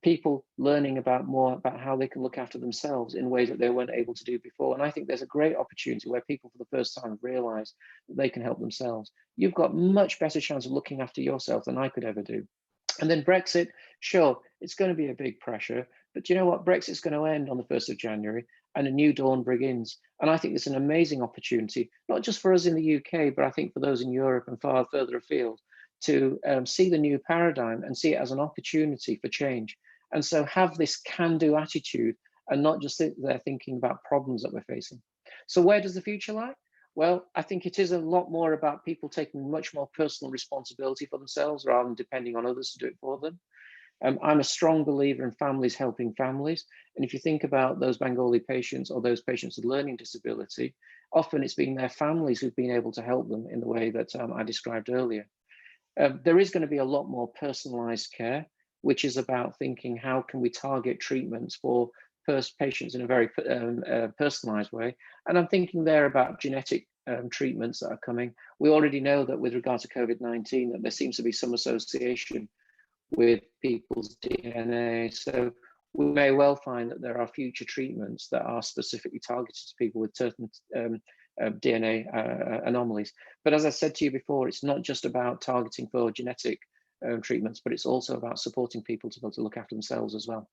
people learning more about how they can look after themselves in ways that they weren't able to do before. And I think there's a great opportunity where people for the first time realize that they can help themselves. You've got much better chance of looking after yourself than I could ever do. And then Brexit, sure, it's going to be a big pressure, but you know what? Brexit's going to end on the 1st of January and a new dawn begins. And I think it's an amazing opportunity, not just for us in the UK, but I think for those in Europe and far further afield, to see the new paradigm and see it as an opportunity for change. And so have this can-do attitude and not just sit there thinking about problems that we're facing. So where does the future lie? Well, I think it is a lot more about people taking much more personal responsibility for themselves rather than depending on others to do it for them. I'm a strong believer in families helping families. And if you think about those Bengali patients or those patients with learning disability, often it's been their families who've been able to help them in the way that I described earlier. There is going to be a lot more personalized care, which is about thinking how can we target treatments for patients in a very personalized way. And I'm thinking there about genetic treatments that are coming. We already know that with regard to COVID-19, that there seems to be some association with people's DNA. So we may well find that there are future treatments that are specifically targeted to people with certain DNA anomalies. But as I said to you before, it's not just about targeting for genetic treatments, but it's also about supporting people to be able to look after themselves as well.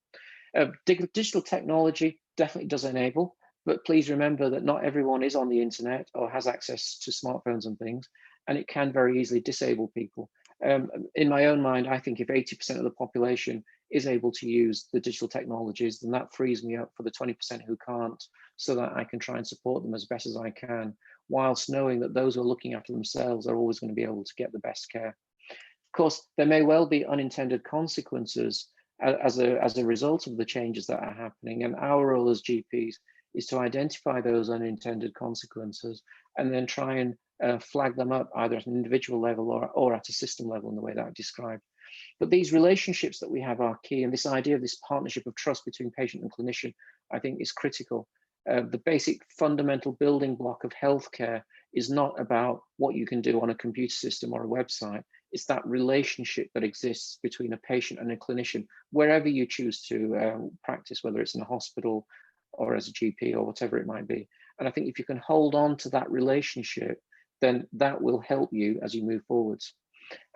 Digital technology definitely does enable, but please remember that not everyone is on the internet or has access to smartphones and things, and it can very easily disable people. In my own mind, I think if 80% of the population is able to use the digital technologies, then that frees me up for the 20% who can't, so that I can try and support them as best as I can, whilst knowing that those who are looking after themselves are always going to be able to get the best care. Of course, there may well be unintended consequences as a result of the changes that are happening, and our role as GPs is to identify those unintended consequences and then try and flag them up either at an individual level or at a system level in the way that I described. But these relationships that we have are key, and this idea of this partnership of trust between patient and clinician, I think, is critical. The basic fundamental building block of healthcare is not about what you can do on a computer system or a website. It's that relationship that exists between a patient and a clinician, wherever you choose to practice, whether it's in a hospital or as a GP or whatever it might be. And I think if you can hold on to that relationship, then that will help you as you move forwards.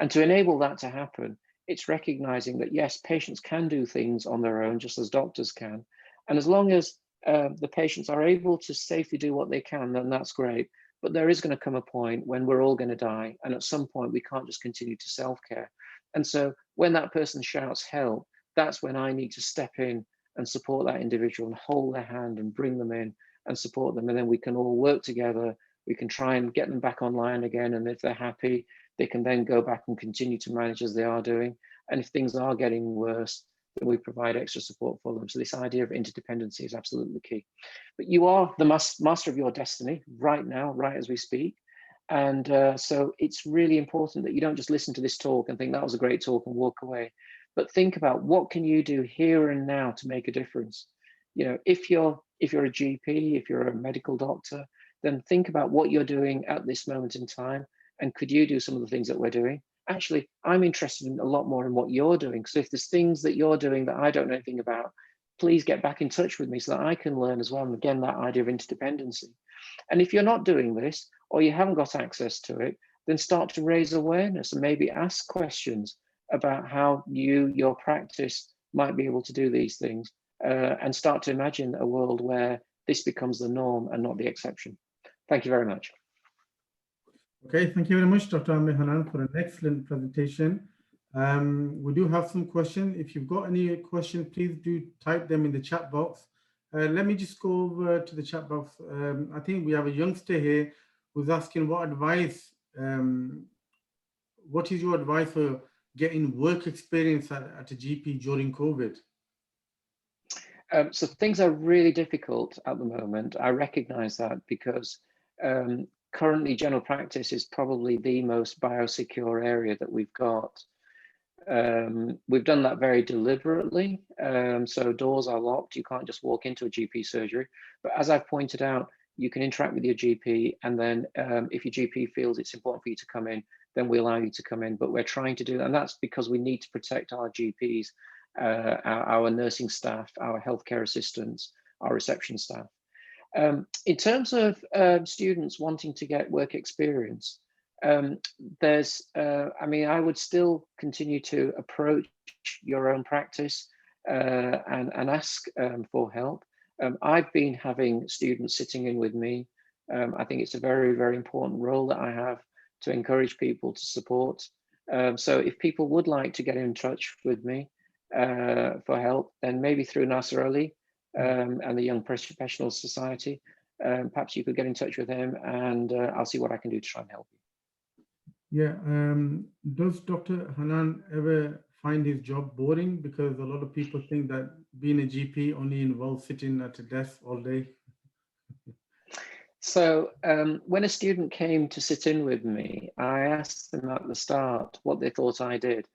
And to enable that to happen, it's recognizing that, yes, patients can do things on their own, just as doctors can. And as long as the patients are able to safely do what they can, then that's great. But there is going to come a point when we're all going to die. And at some point, we can't just continue to self-care. And so when that person shouts help, that's when I need to step in and support that individual and hold their hand and bring them in and support them. And then we can all work together. We can try and get them back online again. And if they're happy, they can then go back and continue to manage as they are doing. And if things are getting worse, then we provide extra support for them. So this idea of interdependency is absolutely key. But you are the master of your destiny right now, right as we speak. And so it's really important that you don't just listen to this talk and think that was a great talk and walk away, but think about what can you do here and now to make a difference. You know, if you're a GP, if you're a medical doctor, then think about what you're doing at this moment in time. And could you do some of the things that we're doing? Actually, I'm interested in a lot more in what you're doing. So if there's things that you're doing that I don't know anything about, please get back in touch with me so that I can learn as well. And again, that idea of interdependency. And if you're not doing this, or you haven't got access to it, then start to raise awareness and maybe ask questions about how your practice might be able to do these things, and start to imagine a world where this becomes the norm and not the exception. Thank you very much. Okay, thank you very much, Dr. Amir Hannan, for an excellent presentation. We do have some questions. If you've got any questions, please do type them in the chat box. Let me just go over to the chat box. I think we have a youngster here who's asking what is your advice for getting work experience at a GP during COVID? So things are really difficult at the moment. I recognize that because currently general practice is probably the most biosecure area that we've got. We've done that very deliberately. So doors are locked. You can't just walk into a GP surgery. But as I've pointed out, you can interact with your GP, and then if your GP feels it's important for you to come in, then we allow you to come in. But we're trying to do that, and that's because we need to protect our GPs, our nursing staff, our healthcare assistants, our reception staff. In terms of students wanting to get work experience, I would still continue to approach your own practice and ask for help. I've been having students sitting in with me. I think it's a very, very important role that I have to encourage people to support. So if people would like to get in touch with me for help, then maybe through Nasser Ali and the Young Professionals Society, perhaps you could get in touch with him, and I'll see what I can do to try and help you. Yeah. Does Dr. Hannan ever find his job boring? Because a lot of people think that being a GP only involves sitting at a desk all day. So when a student came to sit in with me, I asked them at the start what they thought I did.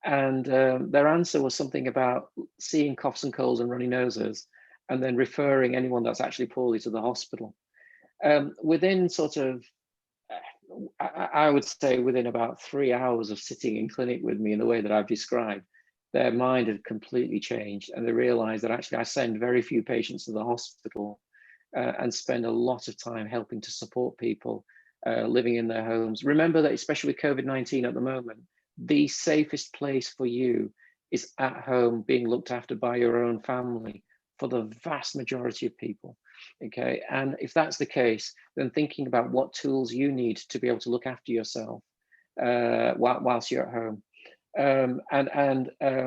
And their answer was something about seeing coughs and colds and runny noses, and then referring anyone that's actually poorly to the hospital. Within sort of, I would say within about 3 hours of sitting in clinic with me in the way that I've described, their mind had completely changed, and they realized that actually I send very few patients to the hospital and spend a lot of time helping to support people living in their homes. Remember that, especially with COVID-19 at the moment, the safest place for you is at home, being looked after by your own family for the vast majority of people. Okay, and if that's the case, then thinking about what tools you need to be able to look after yourself whilst you're at home.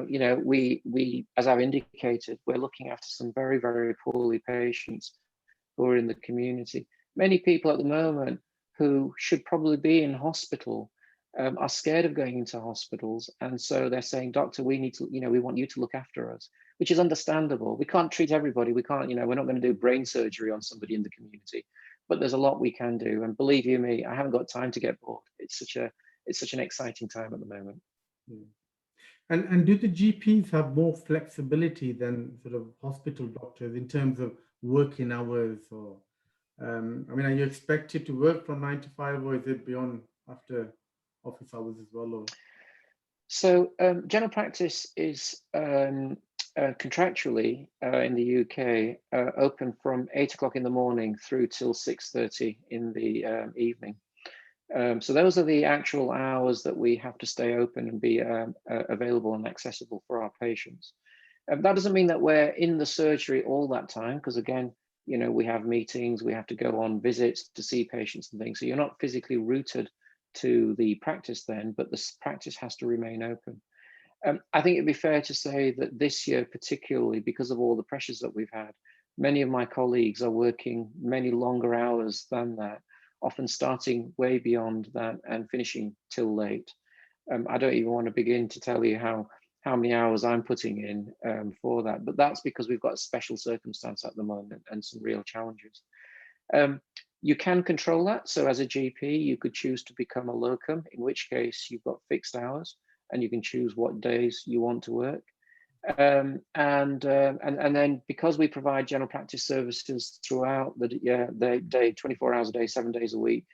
You know, we, as I've indicated, we're looking after some very, very poorly patients who are in the community. Many people at the moment who should probably be in hospital are scared of going into hospitals, and so they're saying, "Doctor, we need to, you know, we want you to look after us," which is understandable. We can't treat everybody. We can't, you know, we're not going to do brain surgery on somebody in the community, but there's a lot we can do. And believe you me, I haven't got time to get bored. It's such an exciting time at the moment. Yeah. And do the GPs have more flexibility than sort of hospital doctors in terms of working hours? Or I mean, are you expected to work from 9 to 5, or is it beyond after office hours as well? Or? So general practice is contractually in the UK open from 8 o'clock in the morning through till 6:30 in the evening. So those are the actual hours that we have to stay open and be available and accessible for our patients. That doesn't mean that we're in the surgery all that time, because again, you know, we have meetings, we have to go on visits to see patients and things. So you're not physically rooted to the practice then, but the practice has to remain open. I think it'd be fair to say that this year, particularly because of all the pressures that we've had, many of my colleagues are working many longer hours than that, often starting way beyond that and finishing till late. I don't even want to begin to tell you how many hours I'm putting in for that, but that's because we've got a special circumstance at the moment and some real challenges. You can control that. So as a GP, you could choose to become a locum, in which case you've got fixed hours and you can choose what days you want to work. And then because we provide general practice services throughout the day, 24 hours a day, 7 days a week,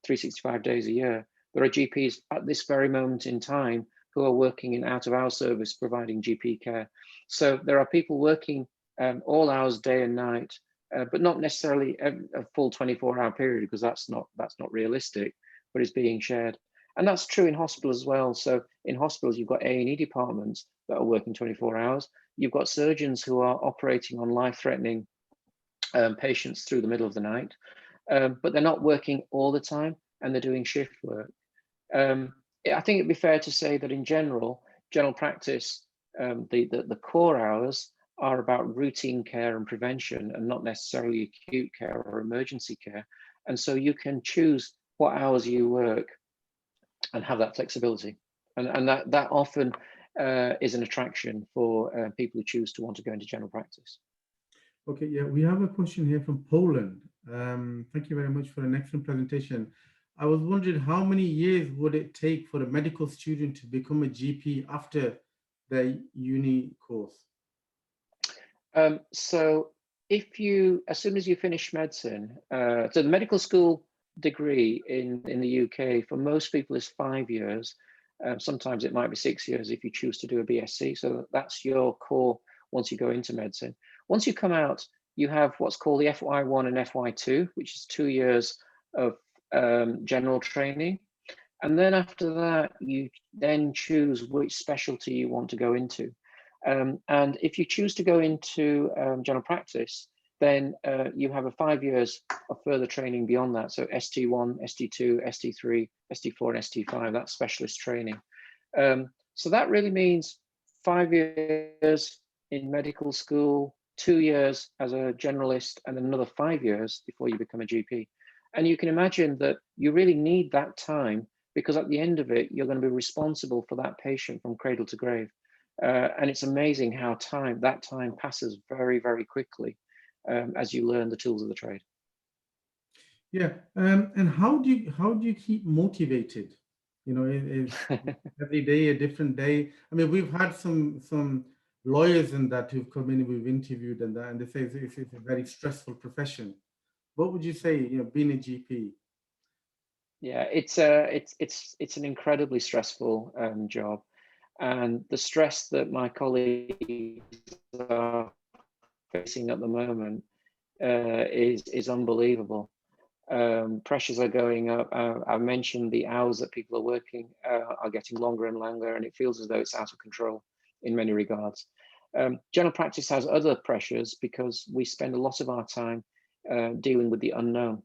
365 days a year, there are GPs at this very moment in time who are working in out of hours service providing GP care. So there are people working all hours, day and night, but not necessarily a full 24-hour period, because that's not realistic, but it's being shared. And that's true in hospitals as well. So in hospitals, you've got A&E departments that are working 24 hours. You've got surgeons who are operating on life-threatening patients through the middle of the night, but they're not working all the time and they're doing shift work. I think it'd be fair to say that in general practice, the core hours are about routine care and prevention and not necessarily acute care or emergency care. And so you can choose what hours you work and have that flexibility. And that often is an attraction for people who choose to want to go into general practice. Okay, yeah, we have a question here from Poland. Thank you very much for an excellent presentation. I was wondering how many years would it take for a medical student to become a GP after their uni course? So if you, as soon as you finish medicine, so the medical school degree in the UK for most people is 5 years. Sometimes it might be 6 years if you choose to do a BSc. So that's your core once you go into medicine. Once you come out, you have what's called the FY1 and FY2, which is 2 years of general training. And then after that, you then choose which specialty you want to go into. And if you choose to go into general practice, then you have a 5 years of further training beyond that. So ST1, ST2, ST3, ST4, and ST5, that's specialist training. So that really means 5 years in medical school, 2 years as a generalist, and another 5 years before you become a GP. And you can imagine that you really need that time, because at the end of it, you're going to be responsible for that patient from cradle to grave. And it's amazing how that time passes very, very quickly as you learn the tools of the trade. Yeah, and how do you keep motivated? You know, is every day a different day? I mean, we've had some lawyers in that who've come in, we've interviewed and that, and they say it's a very stressful profession. What would you say, you know, being a GP? Yeah, it's an incredibly stressful job, and the stress that my colleagues are facing at the moment is unbelievable. Pressures are going up. I mentioned the hours that people are working are getting longer and longer, and it feels as though it's out of control in many regards. General practice has other pressures because we spend a lot of our time dealing with the unknown.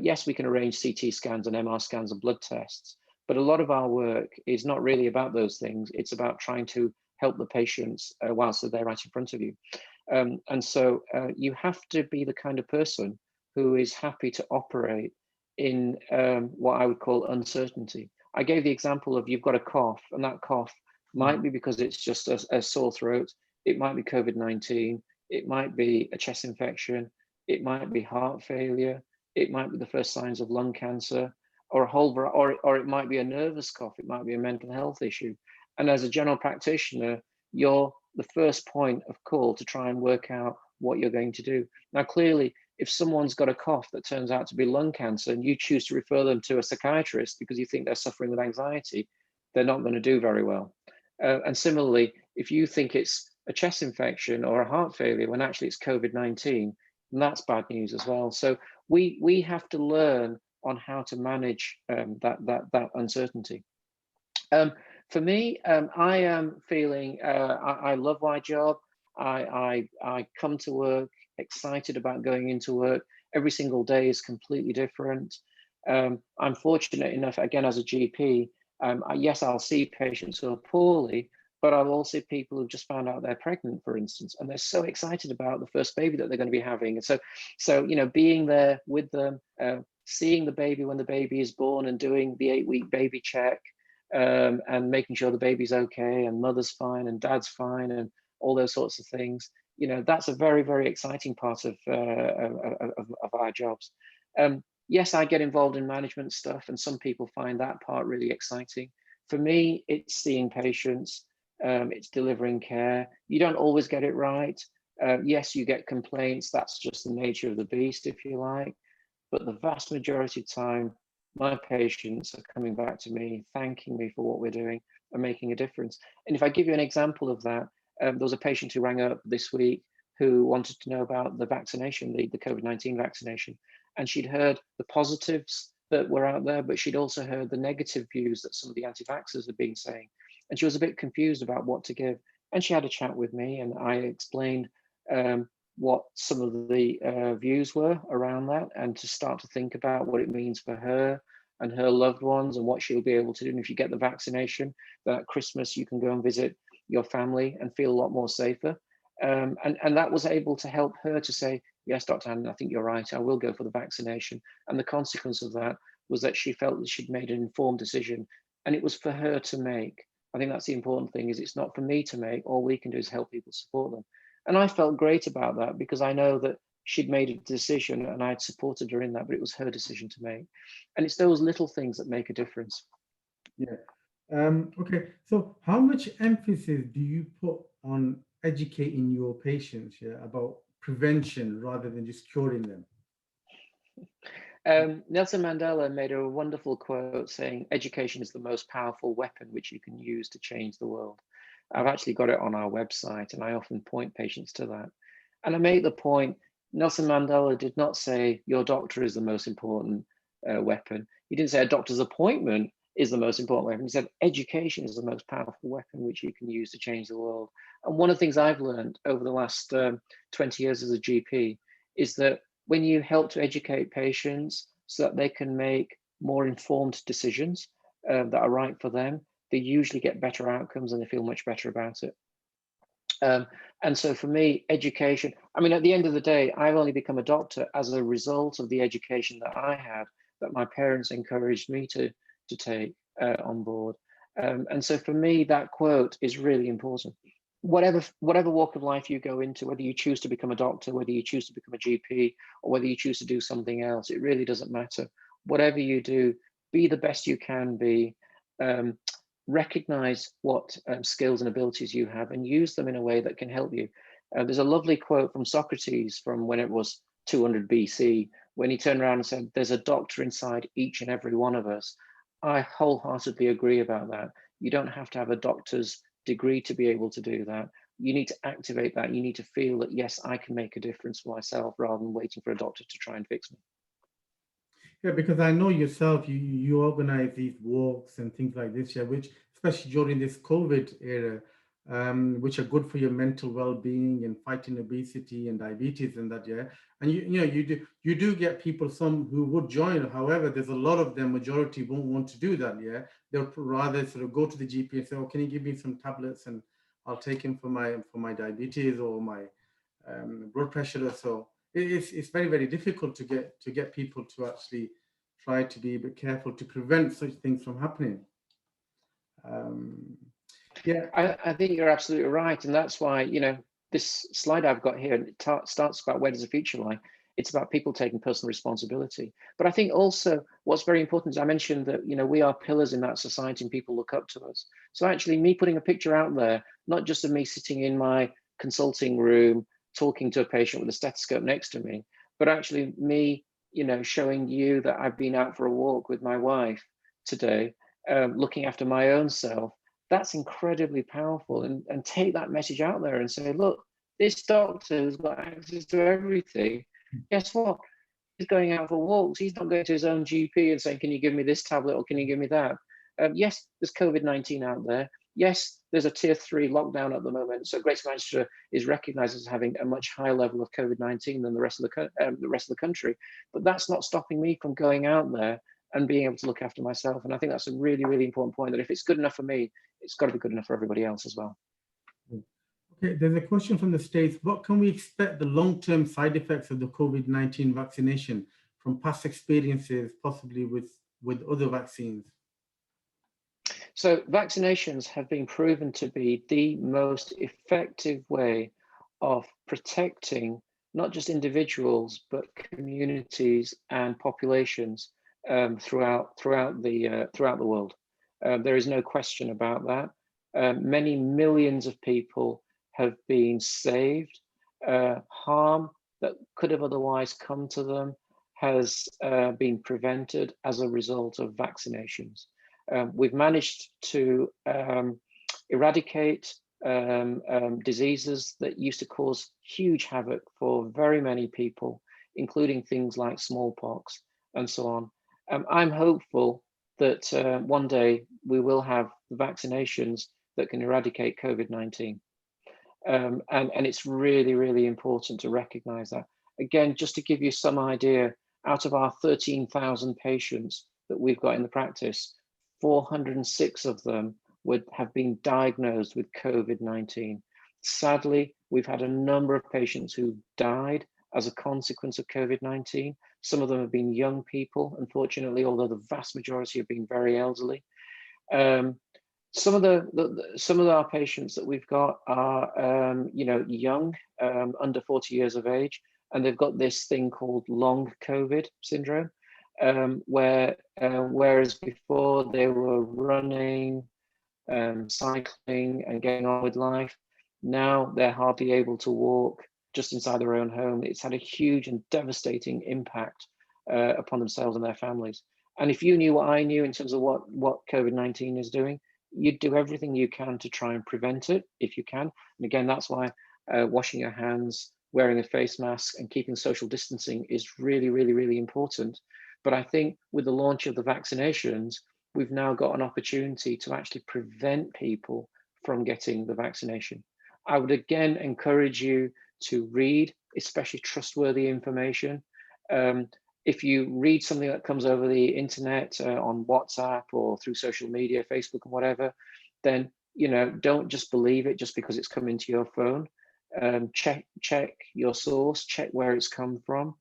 Yes, we can arrange CT scans and MR scans and blood tests, but a lot of our work is not really about those things. It's about trying to help the patients whilst they're right in front of you. And so you have to be the kind of person who is happy to operate in what I would call uncertainty. I gave the example of you've got a cough, and that cough might be because it's just a sore throat. It might be COVID-19. It might be a chest infection. It might be heart failure. It might be the first signs of lung cancer, or or it might be a nervous cough. It might be a mental health issue. And as a general practitioner, you're the first point of call to try and work out what you're going to do. Now, clearly, if someone's got a cough that turns out to be lung cancer and you choose to refer them to a psychiatrist because you think they're suffering with anxiety, they're not going to do very well. And similarly, if you think it's a chest infection or a heart failure when actually it's COVID-19, then that's bad news as well. So we have to learn on how to manage that uncertainty. For me, I am feeling I love my job. I come to work excited about going into work. Every single day is completely different. I'm fortunate enough, again, as a GP, yes, I'll see patients who are poorly, but I'll also see people who've just found out they're pregnant, for instance, and they're so excited about the first baby that they're going to be having. And so you know, being there with them, seeing the baby when the baby is born and doing the 8-week baby check, and making sure the baby's okay and mother's fine and dad's fine and all those sorts of things. You know, that's a very, very exciting part of our jobs. Yes, I get involved in management stuff, and some people find that part really exciting. For me, it's seeing patients, it's delivering care. You don't always get it right. Yes, you get complaints. That's just the nature of the beast, if you like. But the vast majority of time, my patients are coming back to me, thanking me for what we're doing and making a difference. And if I give you an example of that, there was a patient who rang up this week who wanted to know about the vaccination, the COVID-19 vaccination. And she'd heard the positives that were out there, but she'd also heard the negative views that some of the anti-vaxxers had been saying. And she was a bit confused about what to give. And she had a chat with me, and I explained what some of the views were around that, and to start to think about what it means for her and her loved ones and what she'll be able to do. And if you get the vaccination, that at Christmas you can go and visit your family and feel a lot more safer. And that was able to help her to say, yes, Dr. Hannan, I think you're right, I will go for the vaccination. And the consequence of that was that she felt that she'd made an informed decision, and it was for her to make. I think that's the important thing, is it's not for me to make. All we can do is help people, support them. And I felt great about that, because I know that she'd made a decision and I'd supported her in that, but it was her decision to make. And it's those little things that make a difference. Yeah. Okay. So how much emphasis do you put on educating your patients, yeah, about prevention rather than just curing them? Nelson Mandela made a wonderful quote saying, education is the most powerful weapon which you can use to change the world. I've actually got it on our website, and I often point patients to that. And I make the point, Nelson Mandela did not say your doctor is the most important weapon. He didn't say a doctor's appointment is the most important weapon. He said education is the most powerful weapon which you can use to change the world. And one of the things I've learned over the last 20 years as a GP is that when you help to educate patients so that they can make more informed decisions that are right for them, they usually get better outcomes and they feel much better about it. And so for me, education, I mean, at the end of the day, I've only become a doctor as a result of the education that I had, that my parents encouraged me to take on board. And so for me, that quote is really important. Whatever walk of life you go into, whether you choose to become a doctor, whether you choose to become a GP, or whether you choose to do something else, it really doesn't matter. Whatever you do, be the best you can be. Recognize what skills and abilities you have and use them in a way that can help you. There's a lovely quote from Socrates from when it was 200 BC, when he turned around and said, there's a doctor inside each and every one of us. I wholeheartedly agree about that. You don't have to have a doctor's degree to be able to do that. You need to activate that. You need to feel that, yes, I can make a difference for myself rather than waiting for a doctor to try and fix me. Yeah, because I know yourself, you organize these walks and things like this, yeah, which especially during this COVID era, which are good for your mental well-being and fighting obesity and diabetes and that, yeah. And you do get people, some who would join. However, there's a lot of them, majority won't want to do that, yeah. They'll rather sort of go to the GP and say, oh, can you give me some tablets and I'll take them for my diabetes or my blood pressure or so. It's very, very difficult to get people to actually try to be a bit careful to prevent such things from happening. Yeah, I think you're absolutely right, and that's why, you know, this slide I've got here, it starts about where does the future lie. It's about people taking personal responsibility. But I think also what's very important is I mentioned that, you know, we are pillars in that society and people look up to us. So actually me putting a picture out there, not just of me sitting in my consulting room talking to a patient with a stethoscope next to me, but actually me, you know, showing you that I've been out for a walk with my wife today, looking after my own self. That's incredibly powerful, and take that message out there and say, look, this doctor who's got access to everything, guess what? He's going out for walks. He's not going to his own GP and saying, can you give me this tablet or can you give me that? Yes, there's COVID-19 out there. Yes, there's a tier 3 lockdown at the moment. So Greater Manchester is recognised as having a much higher level of COVID-19 than the rest of the country. But that's not stopping me from going out there and being able to look after myself. And I think that's a really, really important point, that if it's good enough for me, it's got to be good enough for everybody else as well. Okay, there's a question from the States. What can we expect the long-term side effects of the COVID-19 vaccination from past experiences, possibly with other vaccines? So vaccinations have been proven to be the most effective way of protecting not just individuals, but communities and populations throughout the world. There is no question about that. Many millions of people have been saved. Harm that could have otherwise come to them has been prevented as a result of vaccinations. We've managed to eradicate diseases that used to cause huge havoc for very many people, including things like smallpox and so on. I'm hopeful that one day we will have vaccinations that can eradicate COVID-19. And it's really, really important to recognize that. Again, just to give you some idea, out of our 13,000 patients that we've got in the practice, 406 of them have been diagnosed with COVID-19. Sadly, we've had a number of patients who died as a consequence of COVID-19. Some of them have been young people, unfortunately, although the vast majority have been very elderly. Some of our patients that we've got are, young, under 40 years of age, and they've got this thing called long COVID syndrome, whereas before they were running, cycling and getting on with life, now they're hardly able to walk just inside their own home. It's had a huge and devastating impact upon themselves and their families. And if you knew what I knew in terms of what COVID-19 is doing, you'd do everything you can to try and prevent it if you can. And again, that's why washing your hands, wearing a face mask and keeping social distancing is really, really, really important. But I think with the launch of the vaccinations, we've now got an opportunity to actually prevent people from getting the vaccination. I would again encourage you to read, especially trustworthy information. If you read something that comes over the internet on WhatsApp or through social media, Facebook and whatever, then don't just believe it just because it's come into your phone. Check your source, check where it's come from.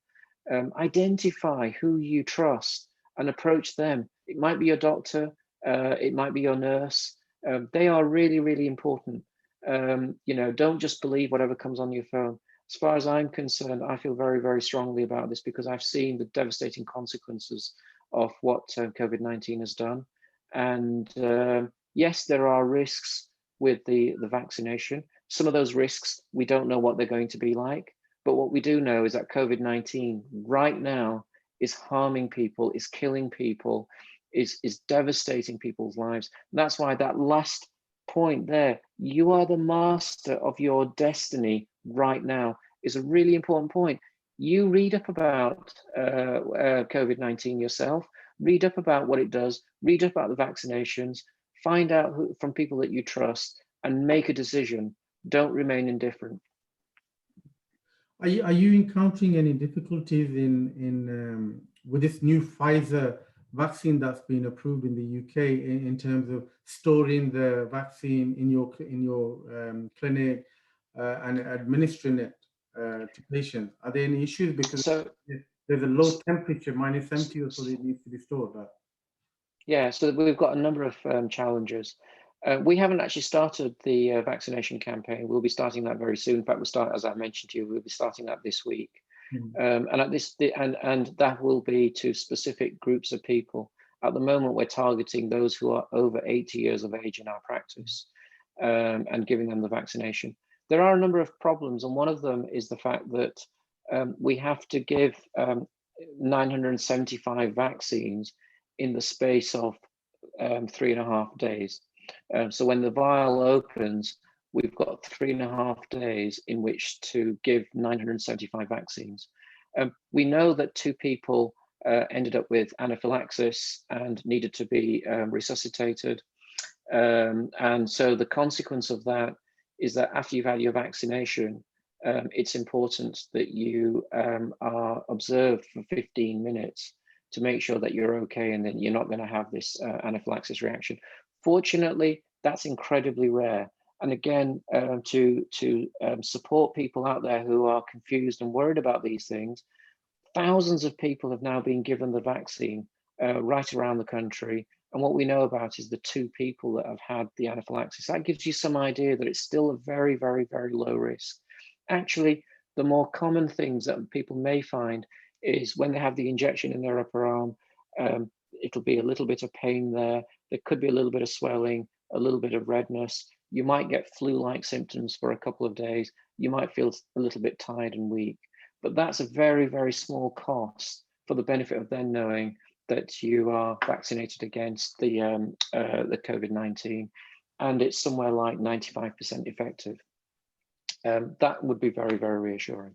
Identify who you trust and approach them. It might be your doctor, it might be your nurse. They are really, really important. Don't just believe whatever comes on your phone. As far as I'm concerned, I feel very, very strongly about this because I've seen the devastating consequences of what COVID-19 has done. And yes, there are risks with the vaccination. Some of those risks, we don't know what they're going to be like. But what we do know is that COVID-19 right now is harming people, is killing people, is devastating people's lives. And that's why that last point there, you are the master of your destiny right now, is a really important point. You read up about COVID-19 yourself, read up about what it does, read up about the vaccinations, find out from people that you trust and make a decision. Don't remain indifferent. Are you encountering any difficulties in with this new Pfizer vaccine that's been approved in the UK in terms of storing the vaccine in your clinic and administering it to patients? Are there any issues because there's a low temperature, -70 or so, it needs to be stored? Yeah, so we've got a number of challenges. We haven't actually started the vaccination campaign. We'll be starting that very soon. In fact, as I mentioned to you, we'll be starting that this week. And that will be to specific groups of people. At the moment, we're targeting those who are over 80 years of age in our practice and giving them the vaccination. There are a number of problems, and one of them is the fact that we have to give 975 vaccines in the space of 3.5 days. So when the vial opens, we've got 3.5 days in which to give 975 vaccines. We know that 2 people ended up with anaphylaxis and needed to be resuscitated. And so the consequence of that is that after you've had your vaccination, it's important that you are observed for 15 minutes to make sure that you're okay and that you're not going to have this anaphylaxis reaction. Fortunately, that's incredibly rare. And again, to support people out there who are confused and worried about these things, thousands of people have now been given the vaccine right around the country. And what we know about is the 2 people that have had the anaphylaxis. That gives you some idea that it's still a very, very, very low risk. Actually, the more common things that people may find is when they have the injection in their upper arm, it'll be a little bit of pain there. There could be a little bit of swelling, a little bit of redness. You might get flu-like symptoms for a couple of days. You might feel a little bit tired and weak, but that's a very, very small cost for the benefit of then knowing that you are vaccinated against the COVID-19, and it's somewhere like 95% effective. That would be very, very reassuring.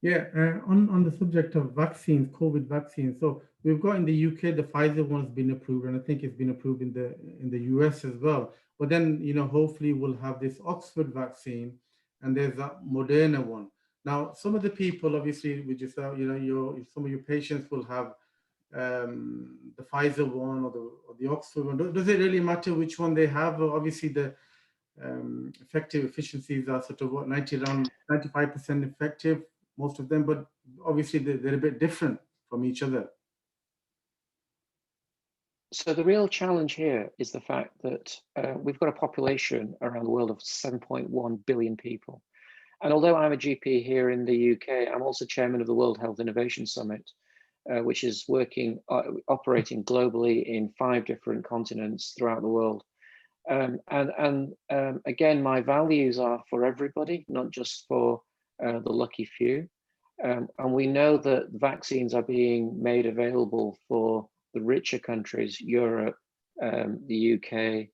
Yeah, on the subject of vaccines, COVID vaccines. So we've got in the UK, the Pfizer one's been approved, and I think it's been approved in the US as well. But then, hopefully we'll have this Oxford vaccine, and there's that Moderna one. Now, some of the people, obviously, we just some of your patients will have the Pfizer one or the Oxford one. Does it really matter which one they have? Obviously, effective efficiencies are sort of what, 90, around 95% effective, most of them, but obviously they're a bit different from each other. So the real challenge here is the fact that we've got a population around the world of 7.1 billion people. And although I'm a GP here in the UK, I'm also chairman of the World Health Innovation Summit, which is operating globally in 5 different continents throughout the world. Again, my values are for everybody, not just for the lucky few. And we know that vaccines are being made available for the richer countries, Europe, the UK,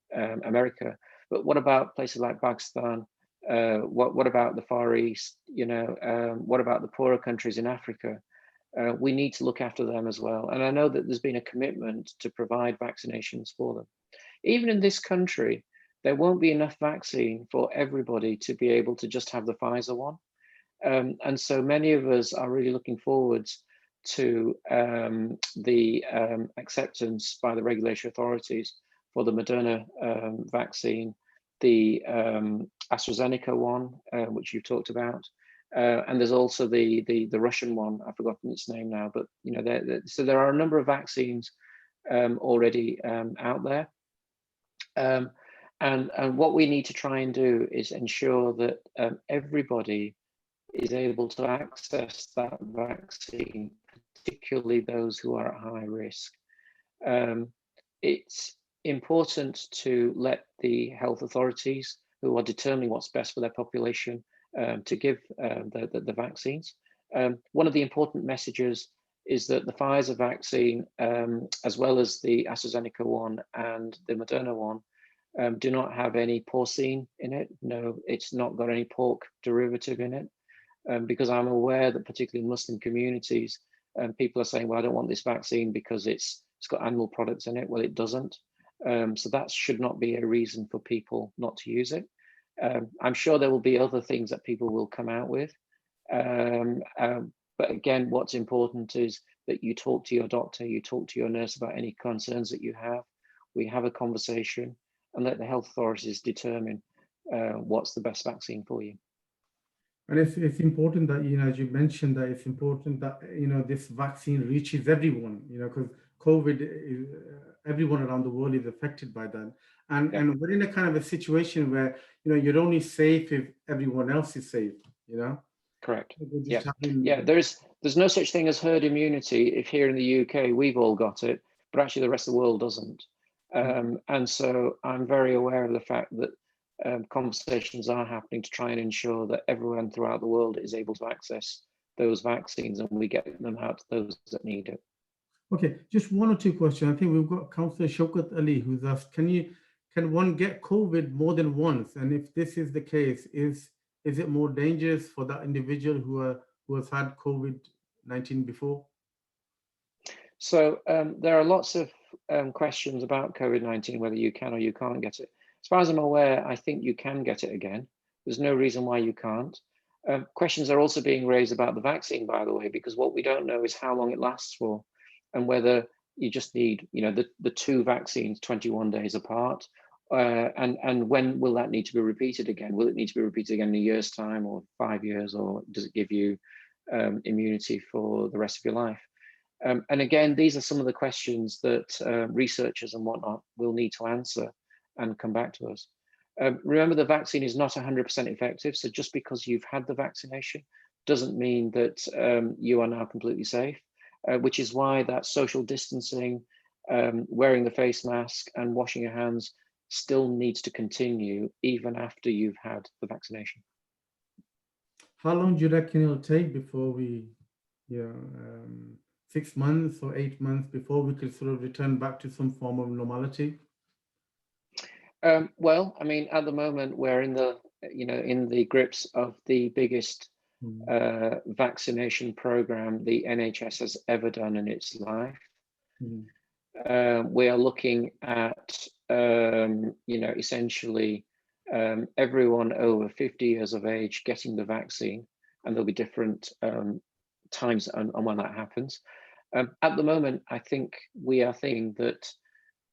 America. But what about places like Pakistan? What about the Far East? You know, what about the poorer countries in Africa? We need to look after them as well. And I know that there's been a commitment to provide vaccinations for them. Even in this country, there won't be enough vaccine for everybody to be able to just have the Pfizer one. And so many of us are really looking forwards to the acceptance by the regulatory authorities for the Moderna vaccine, the AstraZeneca one, which you've talked about, and there's also the Russian one. I've forgotten its name now, but you know, so there are a number of vaccines already out there, and what we need to try and do is ensure that everybody is able to access that vaccine, particularly those who are at high risk. It's important to let the health authorities who are determining what's best for their population to give the vaccines. One of the important messages is that the Pfizer vaccine, as well as the AstraZeneca one and the Moderna one, do not have any porcine in it. No, it's not got any pork derivative in it. Because I'm aware that particularly in Muslim communities, people are saying, well, I don't want this vaccine because it's got animal products in it. Well, it doesn't. So that should not be a reason for people not to use it. I'm sure there will be other things that people will come out with. But again, what's important is that you talk to your doctor, you talk to your nurse about any concerns that you have. We have a conversation and let the health authorities determine what's the best vaccine for you. And it's important that, you know, as you mentioned, that it's important that, you know, this vaccine reaches everyone, you know, because COVID, is, everyone around the world is affected by that. And we're in a kind of a situation where, you know, you're only safe if everyone else is safe, you know? Correct. Yeah, there's no such thing as herd immunity if here in the UK we've all got it, but actually the rest of the world doesn't. And so I'm very aware of the fact that conversations are happening to try and ensure that everyone throughout the world is able to access those vaccines and we get them out to those that need it. Okay, just 1 or 2 questions. I think we've got Councillor Shaukat Ali who's asked, can one get COVID more than once? And if this is the case, is it more dangerous for that individual who has had COVID-19 before? So there are lots of questions about COVID-19, whether you can or you can't get it. As far as I'm aware, I think you can get it again. There's no reason why you can't. Questions are also being raised about the vaccine, by the way, because what we don't know is how long it lasts for and whether you just need, you know, the 2 vaccines 21 days apart. And when will that need to be repeated again? Will it need to be repeated again in a year's time or 5 years, or does it give you immunity for the rest of your life? And again, these are some of the questions that researchers and whatnot will need to answer and come back to us. Remember, the vaccine is not 100% effective. So just because you've had the vaccination doesn't mean that you are now completely safe, which is why that social distancing, wearing the face mask and washing your hands still needs to continue even after you've had the vaccination. How long do you reckon it'll take before we, 6 months or 8 months before we could sort of return back to some form of normality? Well, I mean, at the moment we're in the grips of the biggest vaccination program the NHS has ever done in its life. We are looking at, essentially everyone over 50 years of age getting the vaccine, and there'll be different times on when that happens. At the moment, I think we are thinking that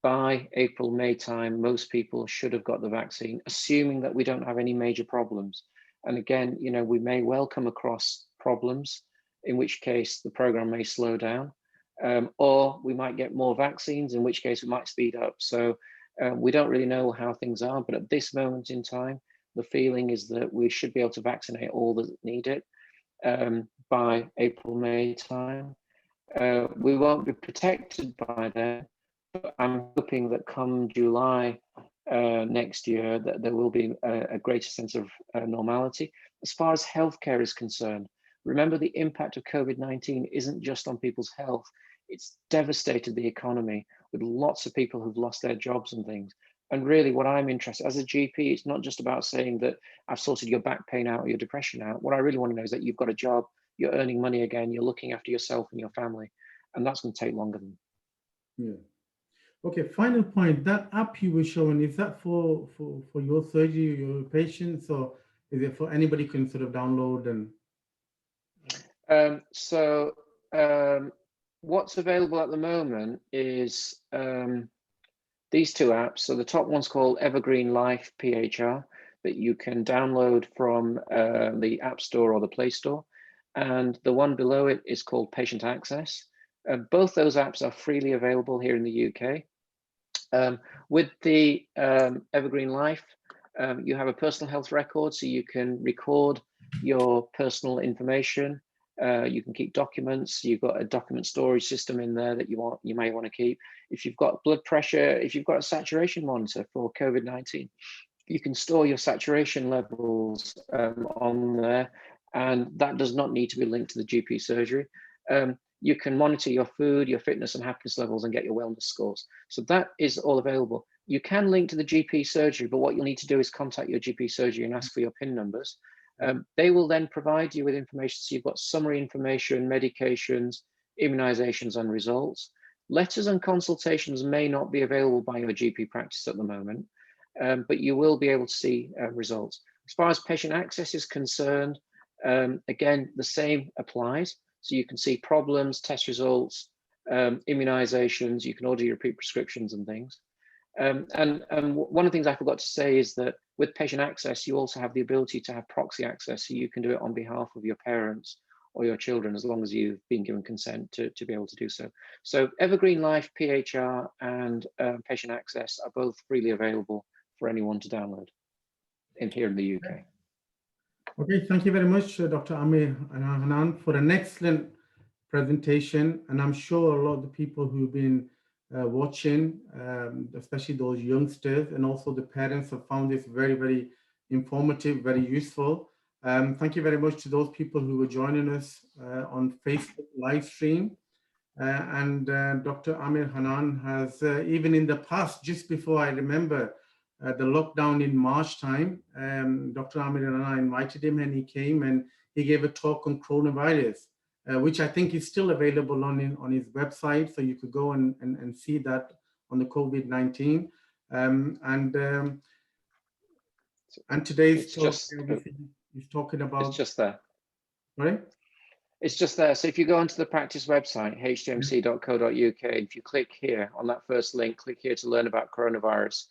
by April, May time, most people should have got the vaccine, assuming that we don't have any major problems. And again, you know, we may well come across problems, in which case the program may slow down, or we might get more vaccines, in which case it might speed up. So we don't really know how things are, but at this moment in time, the feeling is that we should be able to vaccinate all that need it by April, May time. We won't be protected by then, but I'm hoping that come July next year that there will be a greater sense of normality. As far as healthcare is concerned, remember the impact of COVID-19 isn't just on people's health, it's devastated the economy with lots of people who've lost their jobs and things. And really what I'm interested, as a GP, it's not just about saying that I've sorted your back pain out or your depression out. What I really want to know is that you've got a job, you're earning money again, you're looking after yourself and your family. And that's going to take longer than. Yeah. Okay, final point, that app you were showing, is that for your surgery, your patients, or is it for anybody can sort of download and? What's available at the moment is these two apps. So the top one's called Evergreen Life PHR that you can download from the App Store or the Play Store. And the one below it is called Patient Access. Both those apps are freely available here in the UK. With the Evergreen Life, you have a personal health record, so you can record your personal information. You can keep documents. You've got a document storage system in there that you may want to keep. If you've got blood pressure, if you've got a saturation monitor for COVID-19, you can store your saturation levels on there, and that does not need to be linked to the GP surgery. You can monitor your food, your fitness and happiness levels, and get your wellness scores. So that is all available. You can link to the GP surgery, but what you'll need to do is contact your GP surgery and ask for your PIN numbers. They will then provide you with information. So you've got summary information, medications, immunizations and results. Letters and consultations may not be available by your GP practice at the moment, but you will be able to see results. As far as patient access is concerned, again, the same applies. So you can see problems, test results, immunizations, you can order your repeat prescriptions and things. And one of the things I forgot to say is that with patient access, you also have the ability to have proxy access, so you can do it on behalf of your parents or your children, as long as you've been given consent to be able to do so. So Evergreen Life, PHR, and patient access are both freely available for anyone to download here in the UK. Okay, thank you very much, Dr. Amir Hannan, for an excellent presentation. And I'm sure a lot of the people who've been watching, especially those youngsters and also the parents, have found this very, very informative, very useful. Thank you very much to those people who were joining us on Facebook live stream. And Dr. Amir Hannan has, even in the past, just before I remember, the lockdown in March time, Dr. Amir Hannan invited him and he came and he gave a talk on coronavirus, which I think is still available on his website. So you could go and see that on the COVID-19. And today's talk, he's talking about. It's just there. Right? It's just there. So if you go onto the practice website, htmc.co.uk, if you click here on that first link, click here to learn about coronavirus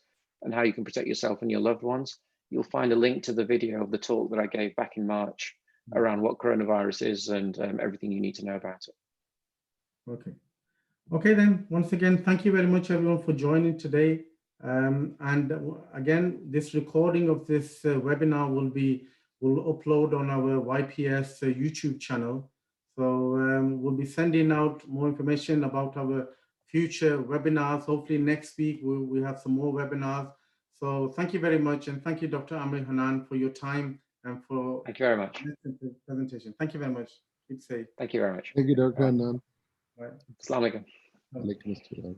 and how you can protect yourself and your loved ones, you'll find a link to the video of the talk that I gave back in March around what coronavirus is and everything you need to know about it. Okay. Okay, then once again, thank you very much everyone for joining today. And again, this recording of this webinar will upload on our YPS YouTube channel. So we'll be sending out more information about our future webinars. Hopefully next week we have some more webinars. So thank you very much. And thank you, Dr. Amir Hannan, for your time and for thank you very much. Presentation. Thank you very much. Keep safe. Thank you very much. Thank you, Dr. Hannan. Bye. Assalamu alaikum. Alaikum assalam.